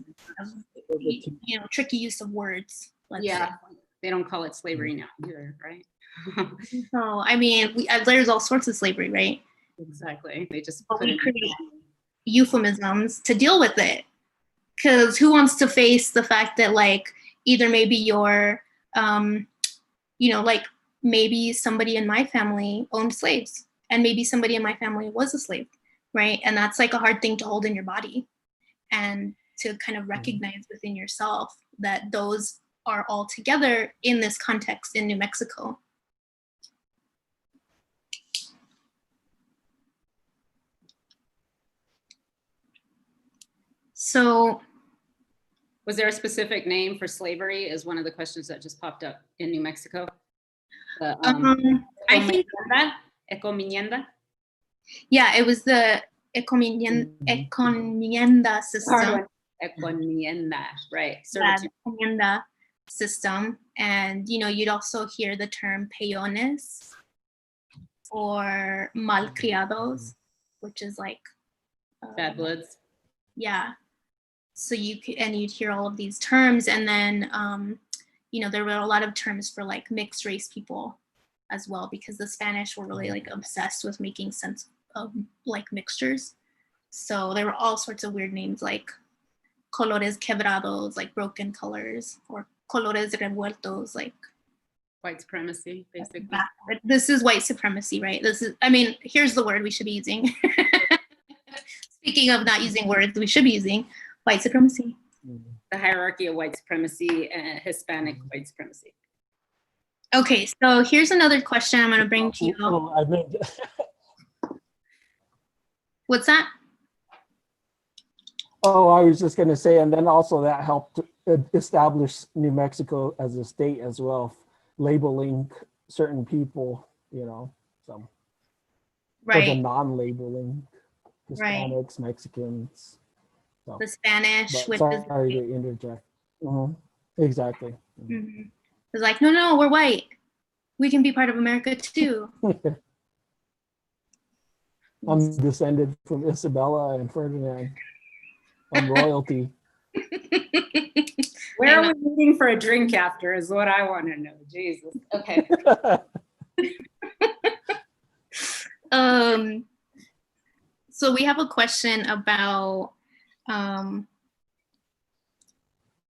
tricky use of words. Yeah, they don't call it slavery now either, right? No, I mean, there's all sorts of slavery, right? Exactly. They just But put we it create euphemisms to deal with it. Because who wants to face the fact that, like, either maybe you're, like maybe somebody in my family owned slaves, and maybe somebody in my family was a slave, right? And that's like a hard thing to hold in your body, and to kind of recognize within yourself that those are all together in this context in New Mexico. So, was there a specific name for slavery? Is one of the questions that just popped up in New Mexico. I think Encomienda. Yeah, it was the encomienda system. Encomienda, right? Yeah, the encomienda system, and you'd also hear the term peones or malcriados, which is like bad bloods. Yeah. So you'd hear all of these terms, and then there were a lot of terms for like mixed race people as well, because the Spanish were really like obsessed with making sense of like mixtures. So there were all sorts of weird names like colores quebrados, like broken colors, or colores revueltos, like white supremacy, basically. This is white supremacy, right? Here's the word we should be using. Speaking of not using words we should be using, white supremacy. The hierarchy of white supremacy and Hispanic white supremacy. Okay, so here's another question I'm going to bring to you. What's that? Oh, I was just going to say, and then also that helped establish New Mexico as a state as well, labeling certain people, so right. For the non-labeling, Hispanics, right. Mexicans. So. The Spanish. Sorry to interject. Exactly. Mm-hmm. It's like, no, we're white. We can be part of America too. I'm descended from Isabella and Ferdinand. I'm royalty. Where are we meeting for a drink after is what I want to know. Jesus. Okay. So we have a question about, I'm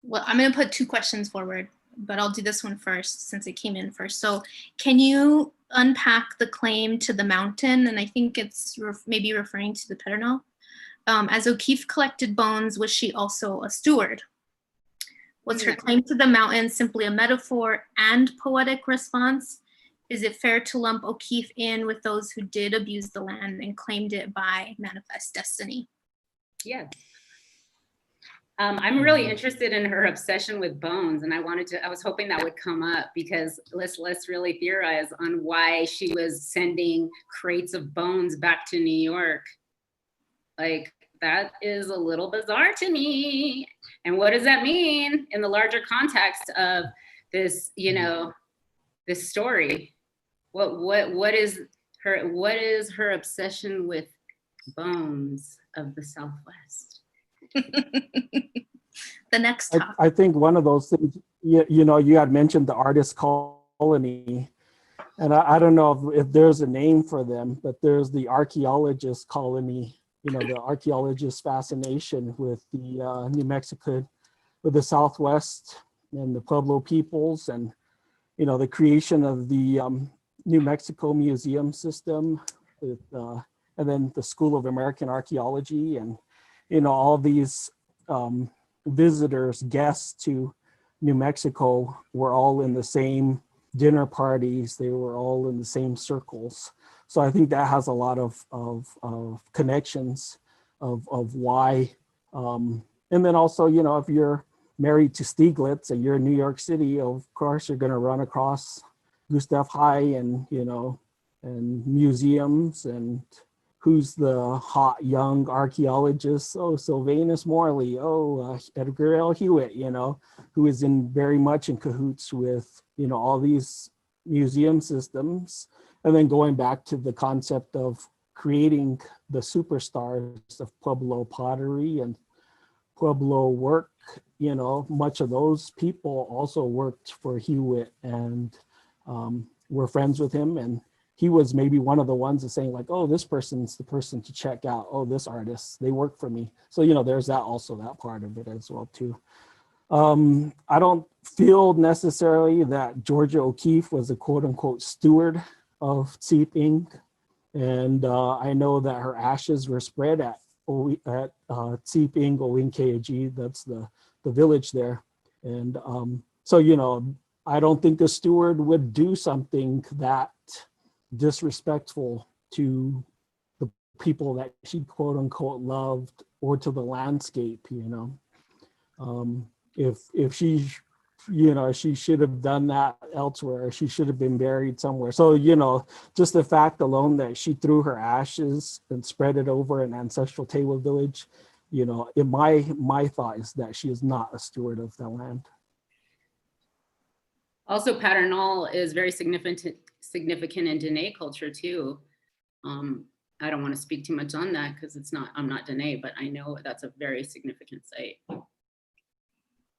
going to put two questions forward, but I'll do this one first since it came in first. So can you unpack the claim to the mountain? And I think it's maybe referring to the Pedernal. As OKeeffe collected bones, was she also a steward? Was her claim to the mountain simply a metaphor and poetic response? Is it fair to lump OKeeffe in with those who did abuse the land and claimed it by manifest destiny? Yeah. I'm really interested in her obsession with bones, and I was hoping that would come up, because let's really theorize on why she was sending crates of bones back to New York. Like, that is a little bizarre to me. And what does that mean in the larger context of this, this story? What is her obsession with bones of the Southwest? The next topic. I think one of those things, you had mentioned the artist colony, and I don't know if there's a name for them, but there's the archaeologist colony, the archaeologist fascination with the New Mexico, with the Southwest and the Pueblo peoples, and, the creation of the New Mexico Museum system, with, and then the School of American Archaeology, and, all these visitors, guests to New Mexico were all in the same dinner parties. They were all in the same circles. So I think that has a lot of connections of why. And then also, if you're married to Stieglitz and you're in New York City, of course, you're going to run across Gustav High and, and museums and who's the hot young archaeologist? Oh, Sylvanus Morley. Oh, Edgar L. Hewitt, you know, who is very much in cahoots with, you know, all these museum systems. And then going back to the concept of creating the superstars of Pueblo pottery and Pueblo work, you know, much of those people also worked for Hewitt and were friends with him. And he was maybe one of the ones that's saying like, oh, this person's the person to check out. Oh, this artist, they work for me. So, you know, there's that also, that part of it as well too. I don't feel necessarily that Georgia O'Keeffe was a quote unquote steward of Tsiip Ing. And I know that her ashes were spread at Tsiip Ing Owinkayagi, that's the village there. And so, you know, I don't think a steward would do something that disrespectful to the people that she quote unquote loved or to the landscape, you know. If she, you know, she should have done that elsewhere. She should have been buried somewhere. So, you know, just the fact alone that she threw her ashes and spread it over an ancestral Tewa village, you know, my thought is that she is not a steward of the land. Also, Paternal is very significant in Dene culture too. I don't want to speak too much on that because I'm not Dene, but I know that's a very significant site.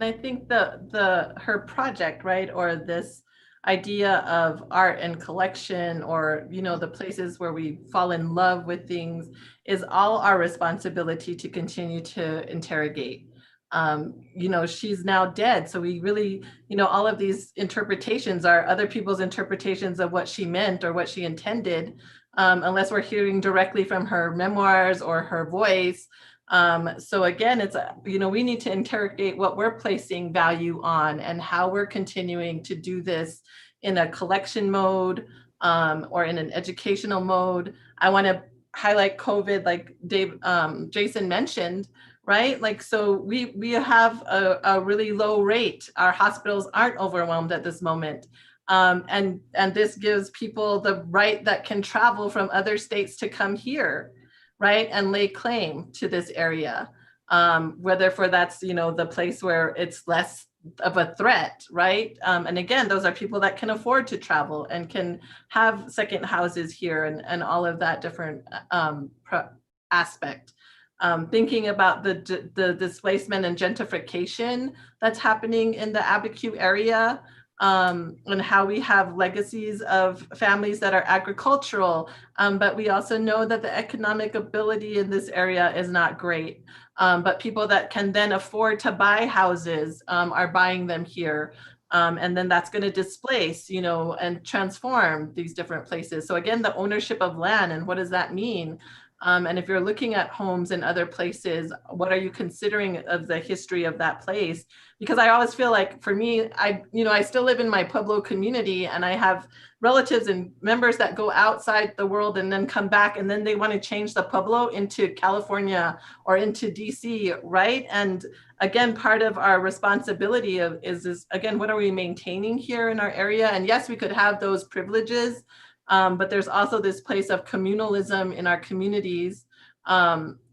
I think her project, right, or this idea of art and collection, or, you know, the places where we fall in love with things, is all our responsibility to continue to interrogate. You know, she's now dead, so we really, you know, all of these interpretations are other people's interpretations of what she meant or what she intended, unless we're hearing directly from her memoirs or her voice. So again, it's, you know, we need to interrogate what we're placing value on and how we're continuing to do this in a collection mode, or in an educational mode. I want to highlight COVID, like Jason mentioned, right? Like, so we have a really low rate. Our hospitals aren't overwhelmed at this moment. And this gives people the right that can travel from other states to come here, right, and lay claim to this area, whether for that's, you know, the place where it's less of a threat, right? And again, those are people that can afford to travel and can have second houses here and all of that different aspect. Thinking about the displacement and gentrification that's happening in the Abiquiú area, and how we have legacies of families that are agricultural, but we also know that the economic ability in this area is not great. But people that can then afford to buy houses are buying them here. And then that's going to displace, you know, and transform these different places. So again, the ownership of land, and what does that mean? And if you're looking at homes in other places, what are you considering of the history of that place? Because I always feel like, for me, I still live in my Pueblo community, and I have relatives and members that go outside the world and then come back, and then they want to change the Pueblo into California or into DC, right? And again, part of our responsibility is again, what are we maintaining here in our area? And yes, we could have those privileges, but there's also this place of communalism in our communities,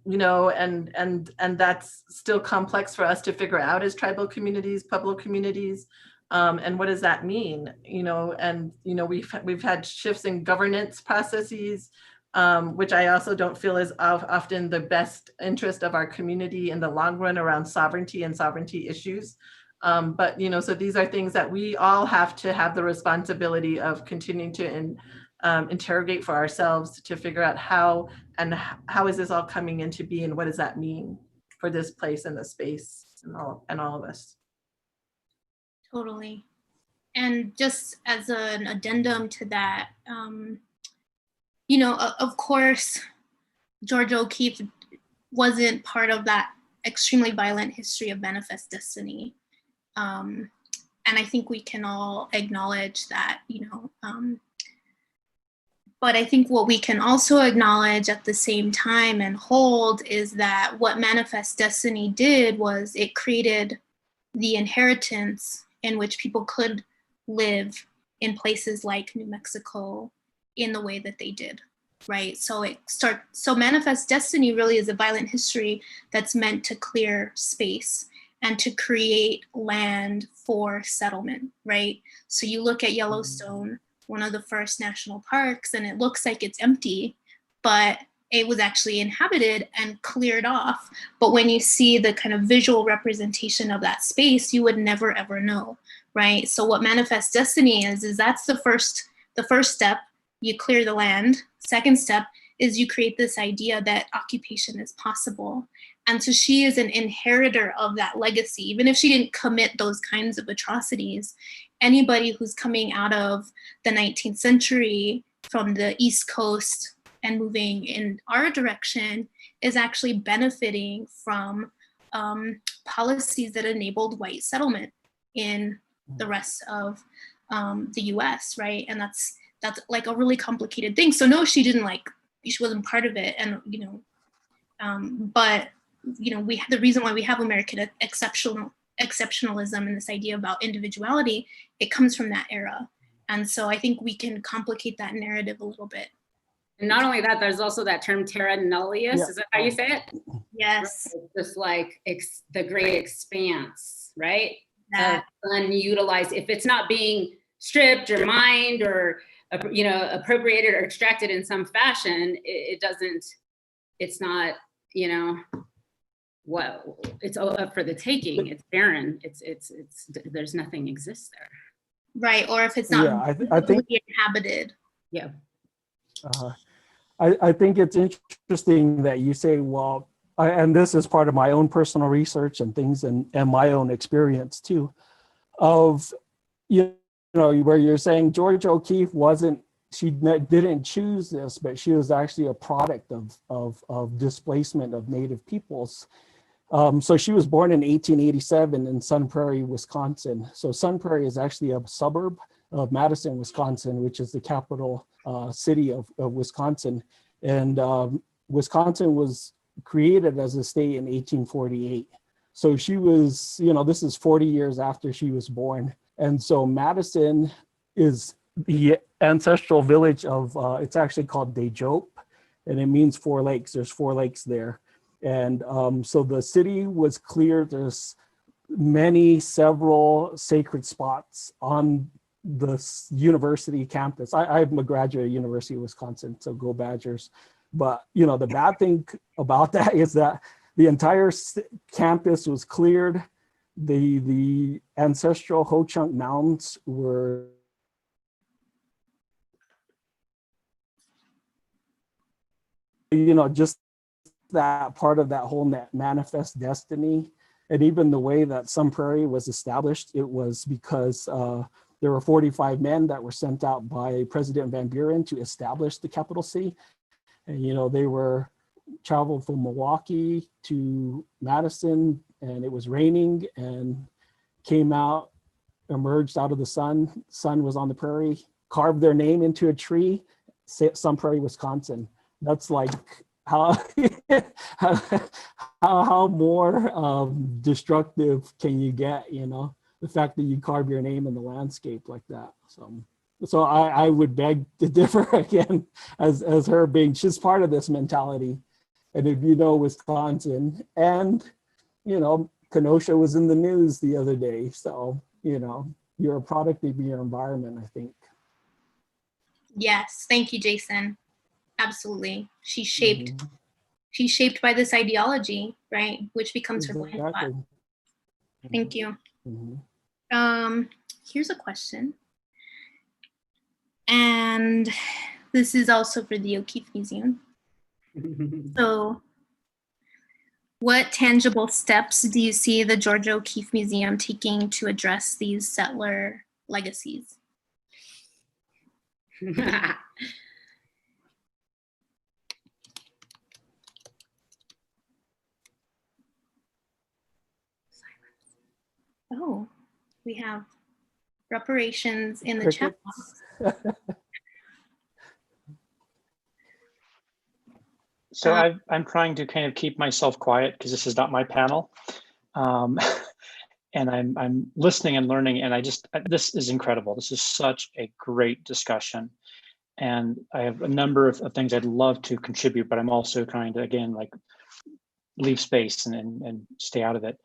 you know, and that's still complex for us to figure out as tribal communities, Pueblo communities, and what does that mean, you know? And you know, we've had shifts in governance processes, which I also don't feel is often the best interest of our community in the long run around sovereignty and sovereignty issues. But you know, so these are things that we all have to have the responsibility of continuing to interrogate for ourselves to figure out how is this all coming into being? What does that mean for this place and the space and all of us? Totally. And just as an addendum to that, you know, of course, Georgia O'Keeffe wasn't part of that extremely violent history of manifest destiny. And I think we can all acknowledge that, you know, but I think what we can also acknowledge at the same time and hold is that what manifest destiny did was it created the inheritance in which people could live in places like New Mexico in the way that they did. right? So Manifest Destiny really is a violent history that's meant to clear space and to create land for settlement, right? So you look at Yellowstone, one of the first national parks, and it looks like it's empty, but it was actually inhabited and cleared off. But when you see the kind of visual representation of that space, you would never ever know, right? So what Manifest Destiny is that's the first step. You clear the land. Second step is you create this idea that occupation is possible. And so she is an inheritor of that legacy. Even if she didn't commit those kinds of atrocities, anybody who's coming out of the 19th century from the East Coast and moving in our direction is actually benefiting from policies that enabled white settlement in the rest of the US, right? And that's like a really complicated thing. So no, she wasn't part of it. And, but, the reason why we have American exceptionalism and this idea about individuality, it comes from that era. And so I think we can complicate that narrative a little bit. And not only that, there's also that term terra nullius. Yeah. Is that how you say it? Yes. Right? Just like the great expanse, right? Unutilized. If it's not being stripped or mined or, appropriated or extracted in some fashion, it's not, it's up for the taking. It's barren. There's nothing exists there. Right. Or if it's not I think inhabited. Yeah. I think it's interesting that you say, well, and this is part of my own personal research and things and my own experience too, of, where you're saying Georgia O'Keeffe didn't choose this, but she was actually a product of displacement of Native peoples. So she was born in 1887 in Sun Prairie, Wisconsin. So Sun Prairie is actually a suburb of Madison, Wisconsin, which is the capital city of Wisconsin. And Wisconsin was created as a state in 1848. So she was, this is 40 years after she was born. And so Madison is the ancestral village of, it's actually called Dejope, and it means 4 lakes. There's 4 lakes there. And so the city was cleared. There's several sacred spots on the university campus. I'm a graduate of University of Wisconsin, so go Badgers. But, the bad thing about that is that the entire campus was cleared. The ancestral Ho-Chunk mounds were just that part of that whole manifest destiny. And even the way that Sun Prairie was established, it was because there were 45 men that were sent out by President Van Buren to establish the capital city. And, they traveled from Milwaukee to Madison, and it was raining, and came out, emerged out of the sun. Sun was on the prairie, carved their name into a tree, Sun Prairie, Wisconsin. That's like how more destructive can you get, the fact that you carve your name in the landscape like that. So I would beg to differ again as her being, she's part of this mentality. And if Wisconsin, and, Kenosha was in the news the other day. So, you're a product of your environment, I think. Yes, thank you, Jason. Absolutely. She's shaped by this ideology, right? Which becomes her blind spot. Thank you. Here's a question. And this is also for the O'Keeffe Museum. So, what tangible steps do you see the Georgia O'Keeffe Museum taking to address these settler legacies? Oh, we have reparations in the chat box. So I'm trying to kind of keep myself quiet because this is not my panel. And I'm listening and learning, and this is incredible. This is such a great discussion. And I have a number of things I'd love to contribute, but I'm also trying to, again, like leave space and stay out of it.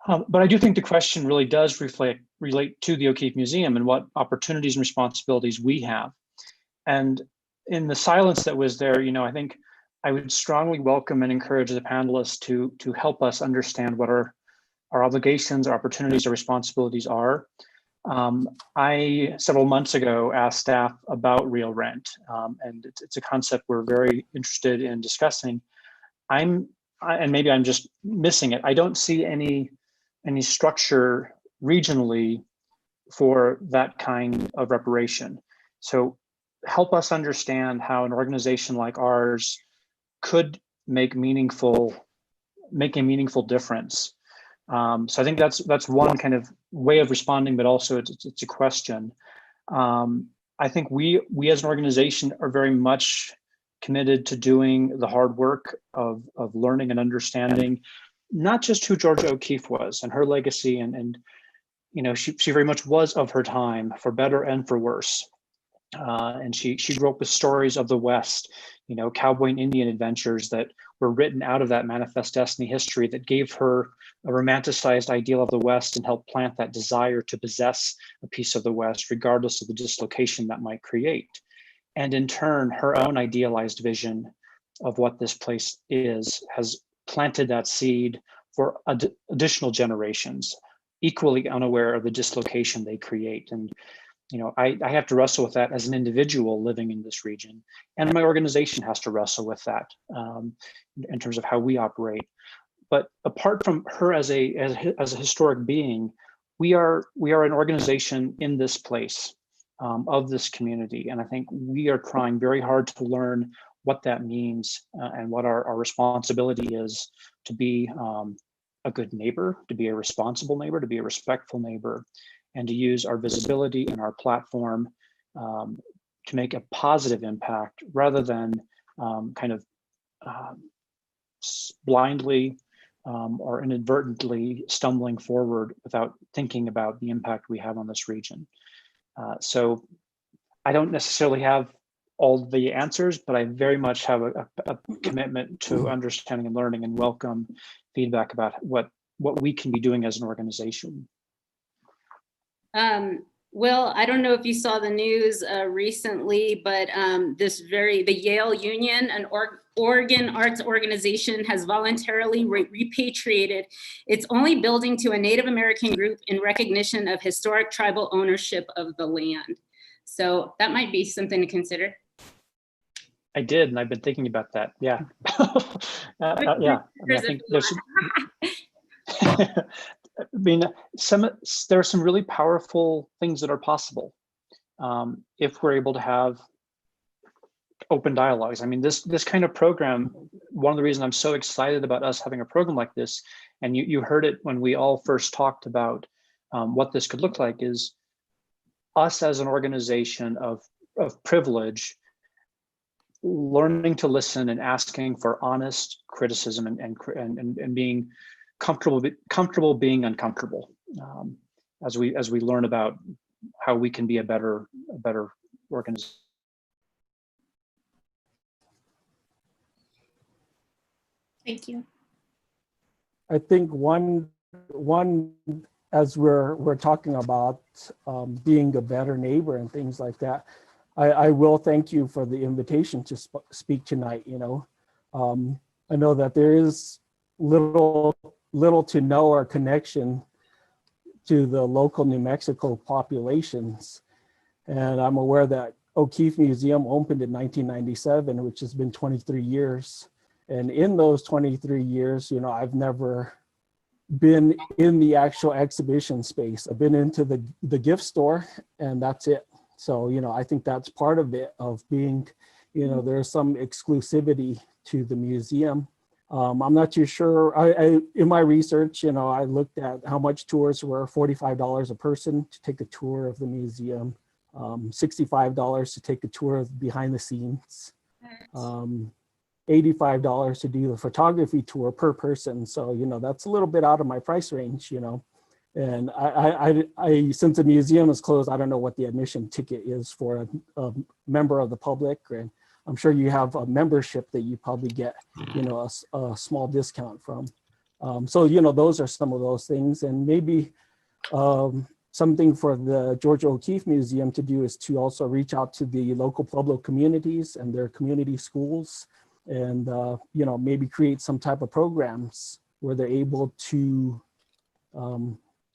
But I do think the question really does relate to the O'Keeffe Museum and what opportunities and responsibilities we have. And in the silence that was there, I think I would strongly welcome and encourage the panelists to help us understand what our obligations, our opportunities, our responsibilities are. I, several months ago, asked staff about real rent, and it's a concept we're very interested in discussing. And maybe I'm just missing it. I don't see any structure regionally for that kind of reparation. So help us understand how an organization like ours could make a meaningful difference. So I think that's one kind of way of responding, but also it's a question. I think we as an organization are very much committed to doing the hard work of learning and understanding not just who Georgia O'Keeffe was and her legacy, and she very much was of her time, for better and for worse. And she grew up with stories of the West, cowboy and Indian adventures that were written out of that manifest destiny history that gave her a romanticized ideal of the West and helped plant that desire to possess a piece of the West, regardless of the dislocation that might create. And in turn, her own idealized vision of what this place has planted that seed for additional generations, equally unaware of the dislocation they create. And I have to wrestle with that as an individual living in this region, and my organization has to wrestle with that in terms of how we operate. But apart from her as a historic being, we are an organization in this place of this community, and I think we are trying very hard to learn what that means and what our responsibility is to be a good neighbor, to be a responsible neighbor, to be a respectful neighbor, and to use our visibility and our platform to make a positive impact rather than blindly or inadvertently stumbling forward without thinking about the impact we have on this region. So I don't necessarily have all the answers, but I very much have a commitment to understanding and learning, and welcome feedback about what we can be doing as an organization. Will, I don't know if you saw the news recently, but the Yale Union, an Oregon arts organization, has voluntarily repatriated its only building to a Native American group in recognition of historic tribal ownership of the land. So that might be something to consider. I did, and I've been thinking about that. Yeah, yeah. I think there's. There are some really powerful things that are possible if we're able to have open dialogues. I mean, this kind of program, one of the reasons I'm so excited about us having a program like this, and you heard it when we all first talked about what this could look like, is us as an organization of privilege, learning to listen and asking for honest criticism and being comfortable being uncomfortable as we learn about how we can be a better organization. Thank you. I think one as we're talking about being a better neighbor and things like that, I will thank you for the invitation to speak tonight. I know that there is little to no or connection to the local New Mexico populations. And I'm aware that O'Keeffe Museum opened in 1997, which has been 23 years. And in those 23 years, I've never been in the actual exhibition space. I've been into the gift store, and that's it. So, I think that's part of it, of being, there's some exclusivity to the museum. I'm not too sure. In my research, I looked at how much tours were: $45 a person to take a tour of the museum, $65 to take a tour of behind the scenes, $85 to do the photography tour per person. So, that's a little bit out of my price range, And since the museum is closed, I don't know what the admission ticket is for a member of the public. And I'm sure you have a membership that you probably get, you know, a small discount from. So, you know, those are some of those things. And maybe something for the Georgia O'Keeffe Museum to do is to also reach out to the local Pueblo communities and their community schools, and, you know, maybe create some type of programs where they're able to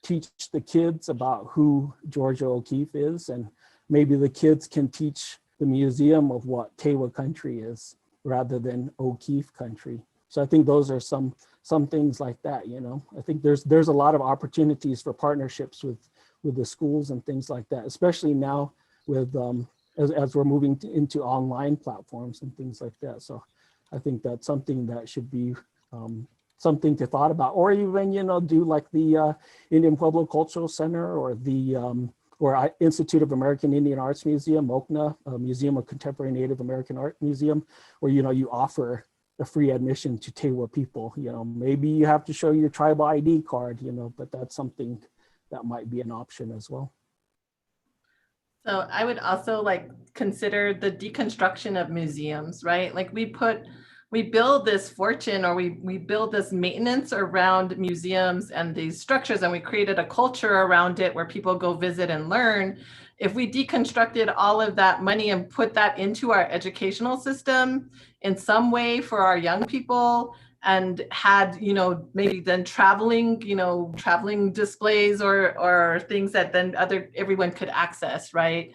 teach the kids about who Georgia O'Keeffe is, and maybe the kids can teach the museum of what Tewa country is rather than O'Keeffe country. So I think those are some things like that, you know. I think there's a lot of opportunities for partnerships with the schools and things like that, especially now with as we're moving into online platforms and things like that. So I think that's something that should be something to thought about, or even, you know, do like the Indian Pueblo Cultural Center or the Institute of American Indian Arts Museum, OKNA, Museum of Contemporary Native American Art Museum, where, you know, you offer a free admission to Tewa people. You know, maybe you have to show your tribal ID card, you know, but that's something that might be an option as well. So I would also like consider the deconstruction of museums, right? Like we build this fortune, or we build this maintenance around museums and these structures, and we created a culture around it where people go visit and learn. If we deconstructed all of that money and put that into our educational system in some way for our young people, and had, you know, maybe then traveling displays or things that then everyone could access, right?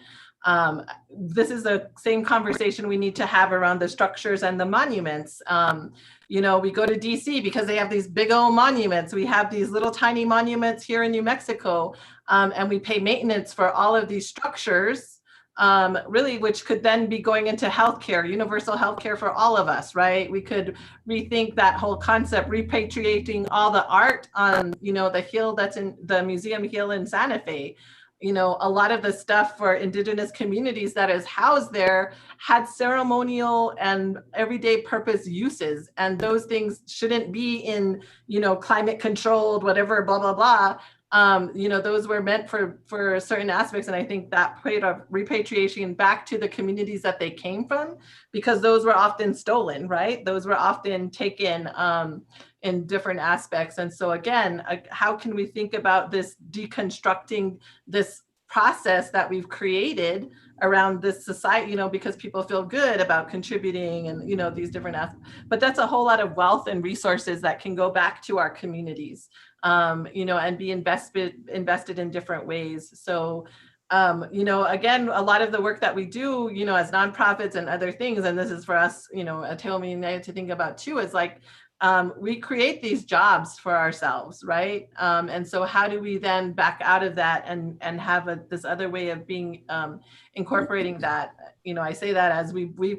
This is the same conversation we need to have around the structures and the monuments. You know, we go to DC because they have these big old monuments. We have these little tiny monuments here in New Mexico, and we pay maintenance for all of these structures, really, which could then be going into healthcare, universal healthcare for all of us, right? We could rethink that whole concept, repatriating all the art on, you know, the hill that's in the museum hill in Santa Fe. You know, a lot of the stuff for indigenous communities that is housed there had ceremonial and everyday purpose uses. And those things shouldn't be in, you know, climate controlled, whatever, blah, blah, blah. You know, those were meant for certain aspects. And I think that played a repatriation back to the communities that they came from, because those were often stolen, right? Those were often taken in different aspects. And so again, how can we think about this deconstructing this process that we've created around this society, you know, because people feel good about contributing and, you know, these different aspects, but that's a whole lot of wealth and resources that can go back to our communities, you know, and be invested in different ways. So, you know, again, a lot of the work that we do, you know, as nonprofits and other things, and this is for us, you know, at Tewa United to think about too, is like, we create these jobs for ourselves, right? And so how do we then back out of that and have this other way of being, incorporating that? You know, I say that as we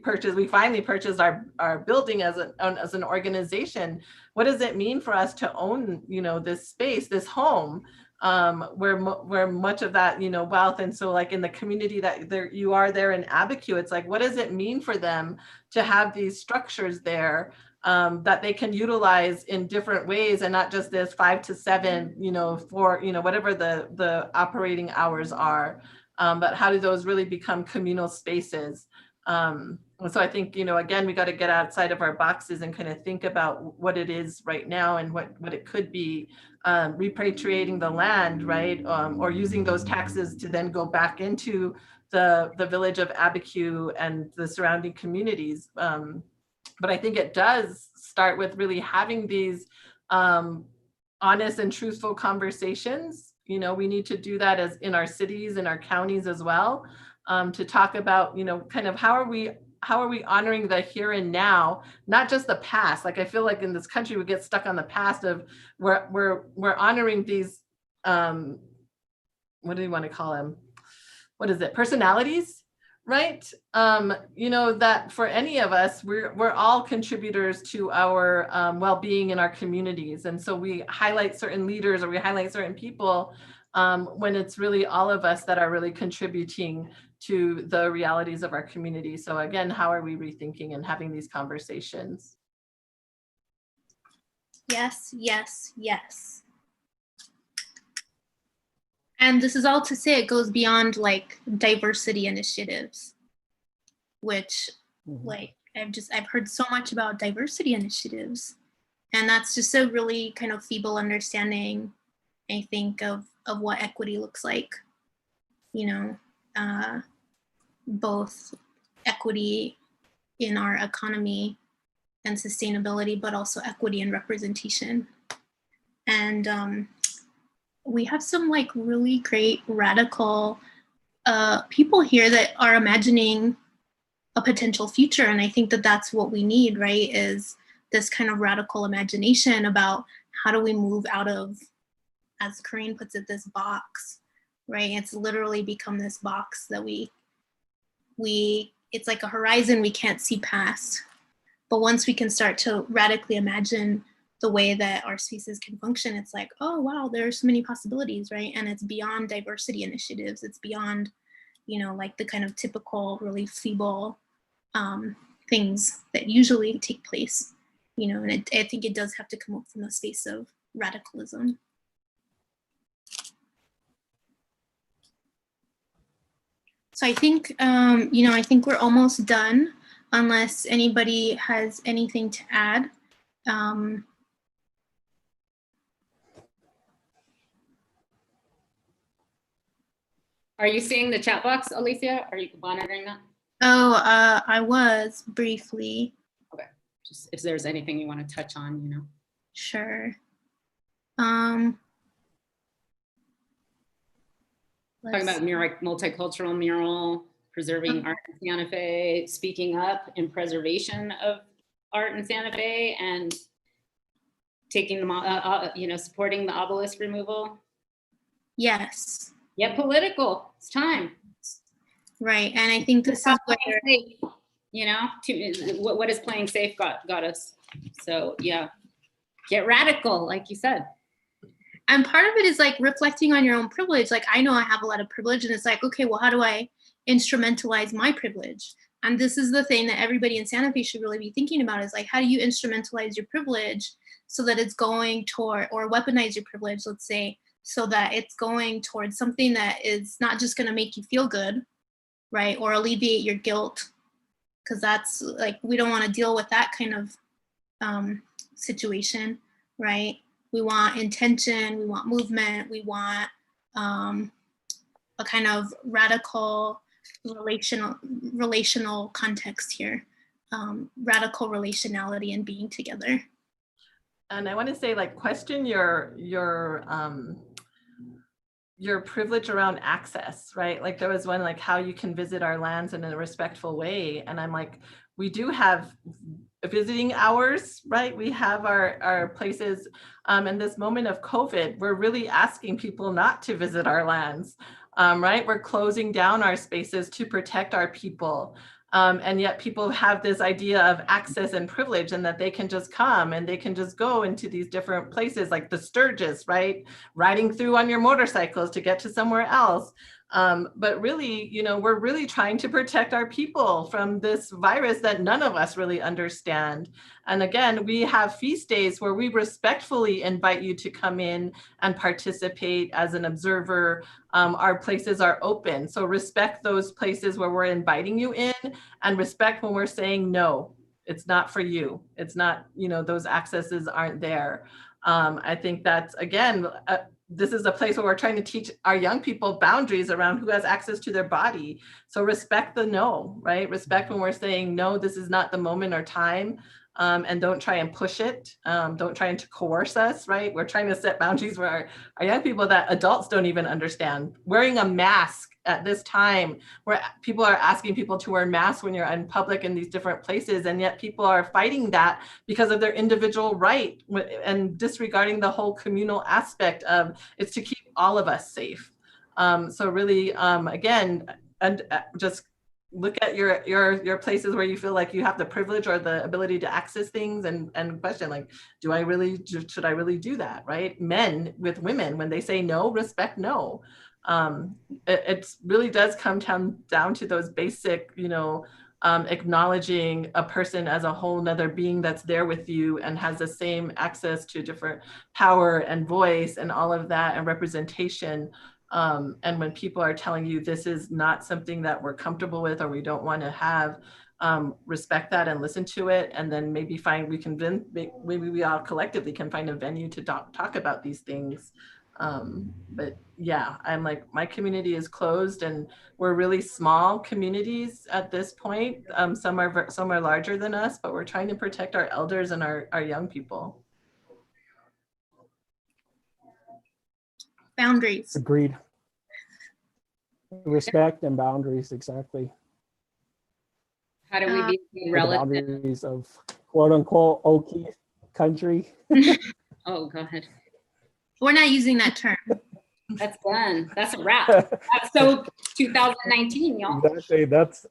finally purchased our building as an organization. What does it mean for us to own, you know, this space, this home, where much of that, you know, wealth, and so like in the community that you are there in Abiquiú, it's like, what does it mean for them to have these structures there? That they can utilize in different ways, and not just this 5 to 7, you know, for, you know, whatever the operating hours are, but how do those really become communal spaces? So I think, you know, again, we got to get outside of our boxes and kind of think about what it is right now and what it could be, repatriating the land, right? Or using those taxes to then go back into the village of Abiquiú and the surrounding communities. But I think it does start with really having these honest and truthful conversations. You know, we need to do that as in our cities and our counties as well, to talk about, you know, kind of how are we honoring the here and now, not just the past. Like I feel like in this country we get stuck on the past of we're honoring these what do you want to call them? What is it? Personalities. Right. You know, that for any of us, we're all contributors to our well-being in our communities. And so we highlight certain leaders or we highlight certain people when it's really all of us that are really contributing to the realities of our community. So again, how are we rethinking and having these conversations? Yes, yes, yes. And this is all to say it goes beyond like diversity initiatives, which like I've heard so much about diversity initiatives, and that's just a really kind of feeble understanding, I think, of what equity looks like, you know, both equity in our economy and sustainability, but also equity and representation. And we have some like really great radical people here that are imagining a potential future. And I think that that's what we need, right? Is this kind of radical imagination about how do we move out of, as Corrine puts it, this box, right? It's literally become this box that we it's like a horizon we can't see past. But once we can start to radically imagine the way that our spaces can function, it's like, oh, wow, there are so many possibilities, right? And it's beyond diversity initiatives. It's beyond, you know, like the kind of typical, really feeble things that usually take place, you know, and I think it does have to come up from a space of radicalism. So I think, you know, I think we're almost done, unless anybody has anything to add. Are you seeing the chat box, Alicia? Are you monitoring that? Oh, I was briefly. Okay, just if there's anything you want to touch on, you know. Sure. Talking about multicultural mural, preserving art in Santa Fe, speaking up in preservation of art in Santa Fe, and taking them, you know, supporting the obelisk removal. Yes. Get political. It's time. Right, and I think this is where, you know, what is playing safe got us. So yeah, get radical, like you said. And part of it is like reflecting on your own privilege. Like, I know I have a lot of privilege, and it's like, okay, well, how do I instrumentalize my privilege? And this is the thing that everybody in Santa Fe should really be thinking about, is like, how do you instrumentalize your privilege so that it's going toward, or weaponize your privilege, let's say, so that it's going towards something that is not just going to make you feel good, right? Or alleviate your guilt, because that's like, we don't want to deal with that kind of situation, right? We want intention, we want movement, we want a kind of radical relational context here, radical relationality and being together. And I want to say, like, question your privilege around access, right? Like, there was one, like, how you can visit our lands in a respectful way. And I'm like, we do have visiting hours, right? We have our places. In this moment of COVID, we're really asking people not to visit our lands, right? We're closing down our spaces to protect our people. And yet people have this idea of access and privilege, and that they can just come and they can just go into these different places, like the Sturgis, right? Riding through on your motorcycles to get to somewhere else. But really, you know, we're really trying to protect our people from this virus that none of us really understand. And again, we have feast days where we respectfully invite you to come in and participate as an observer. Our places are open. So respect those places where we're inviting you in, and respect when we're saying, no, it's not for you. It's not, you know, those accesses aren't there. I think that's, again, this is a place where we're trying to teach our young people boundaries around who has access to their body. So respect the no, right? Respect when we're saying, no, this is not the moment or time. And don't try and push it. Don't try to coerce us, right? We're trying to set boundaries for our young people that adults don't even understand. Wearing a mask at this time, where people are asking people to wear masks when you're in public in these different places, and yet people are fighting that because of their individual right, and disregarding the whole communal aspect of it's to keep all of us safe. So really, again, and just look at your places where you feel like you have the privilege or the ability to access things, and question, like, should I really do that, right? Men with women, when they say no, respect no. It really does come down to those basic, you know, acknowledging a person as a whole nother being that's there with you and has the same access to different power and voice and all of that and representation. And when people are telling you this is not something that we're comfortable with or we don't want to have, respect that and listen to it, and then maybe maybe we all collectively can find a venue to talk about these things. But yeah, I'm like, my community is closed, and we're really small communities at this point. Some are larger than us, but we're trying to protect our elders and our young people. Boundaries. Agreed. Respect and boundaries, exactly. How do we be The relative? boundaries of quote unquote OKeeffe country. Oh, go ahead. We're not using that term. That's done. That's a wrap. That's so 2019, y'all. Exactly. That's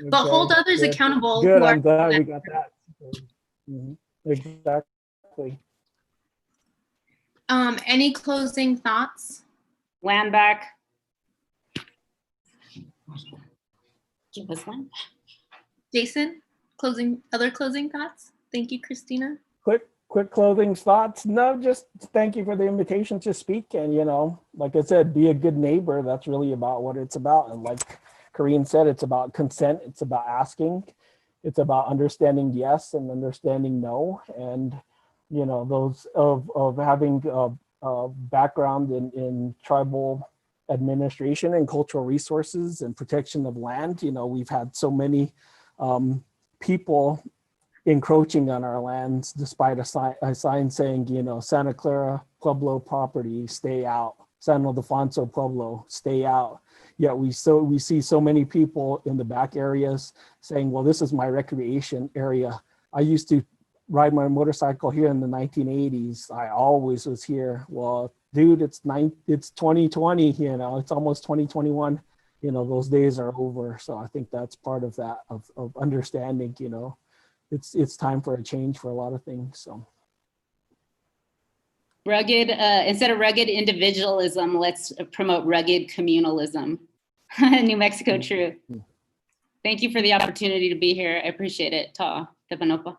But hold okay, others good. accountable. Good. who are- I'm glad we got that. Mhm. Exactly. Any closing thoughts? Land back. Give us one. Jason, other closing thoughts? Thank you, Christina. Quick closing thoughts. No, just thank you for the invitation to speak. And, like I said, be a good neighbor. That's really about what it's about. And like Corrine said, it's about consent. It's about asking. It's about understanding yes and understanding no. And, those of having a background in tribal administration and cultural resources and protection of land. We've had so many people encroaching on our lands despite a sign saying, Santa Clara Pueblo property, stay out. San Ildefonso Pueblo, stay out. Yet we see so many people in the back areas saying, well, this is my recreation area. I used to ride my motorcycle here in the 1980s. I always was here. Well, dude, it's 2020, it's almost 2021. Those days are over. So I think that's part of that, of understanding, it's time for a change for a lot of things. So Rugged, instead of rugged individualism, let's promote rugged communalism. New Mexico True. Thank you for the opportunity to be here. I appreciate it. Ta, Tepanopa.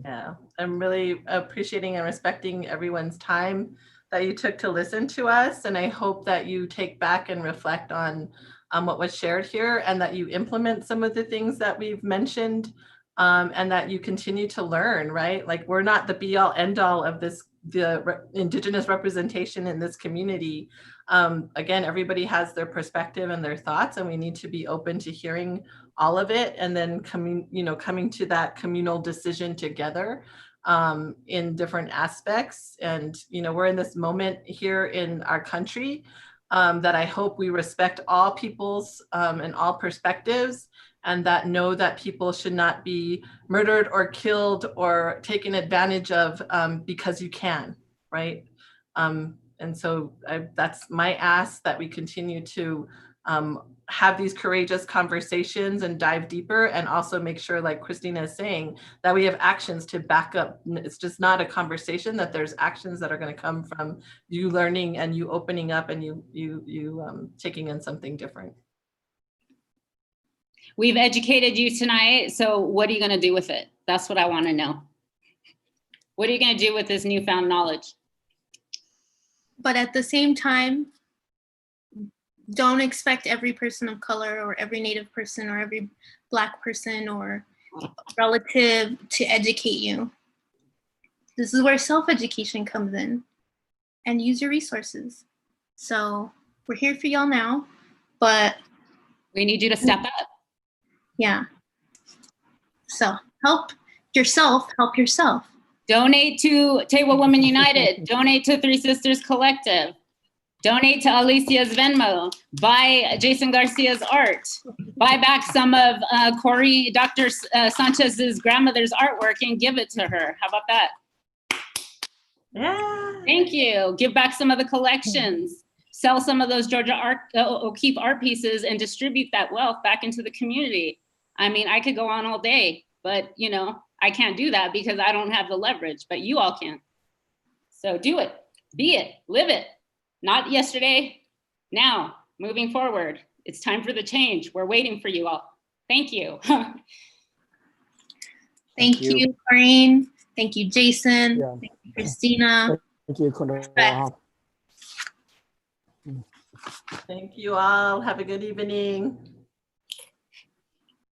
Yeah, I'm really appreciating and respecting everyone's time that you took to listen to us. And I hope that you take back and reflect on what was shared here, and that you implement some of the things that we've mentioned, and that you continue to learn, right? Like, we're not the be all end all of the Indigenous representation in this community. Again, everybody has their perspective and their thoughts, and we need to be open to hearing all of it, and then coming to that communal decision together in different aspects. And we're in this moment here in our country that I hope we respect all peoples and all perspectives, and that know that people should not be murdered or killed or taken advantage of because you can, right? And so that's my ask, that we continue to have these courageous conversations and dive deeper, and also make sure, like Christina is saying, that we have actions to back up. It's just not a conversation, that there's actions that are going to come from you learning and you opening up and you taking in something different. We've educated you tonight, so what are you going to do with it? That's what I want to know. What are you going to do with this newfound knowledge? But at the same time, don't expect every person of color or every Native person or every Black person or relative to educate you. This is where self-education comes in, and use your resources. So we're here for y'all now, but we need you to step up. Yeah. So help yourself, help yourself. Donate to Tewa Women United. Donate to Three Sisters Collective. Donate to Alicia's Venmo. Buy Jason Garcia's art. Buy back some of Dr. Sanchez's grandmother's artwork and give it to her. How about that? Yeah. Thank you. Give back some of the collections. Sell some of those Georgia OKeeffe art pieces and distribute that wealth back into the community. I mean, I could go on all day, but I can't do that because I don't have the leverage, but you all can. So do it, be it, live it. Not yesterday, now, moving forward. It's time for the change. We're waiting for you all. Thank you. Thank you, Corrine. Thank you, Jason. Yeah. Thank you, Christina. Thank you, Corrine. Thank you all. Have a good evening.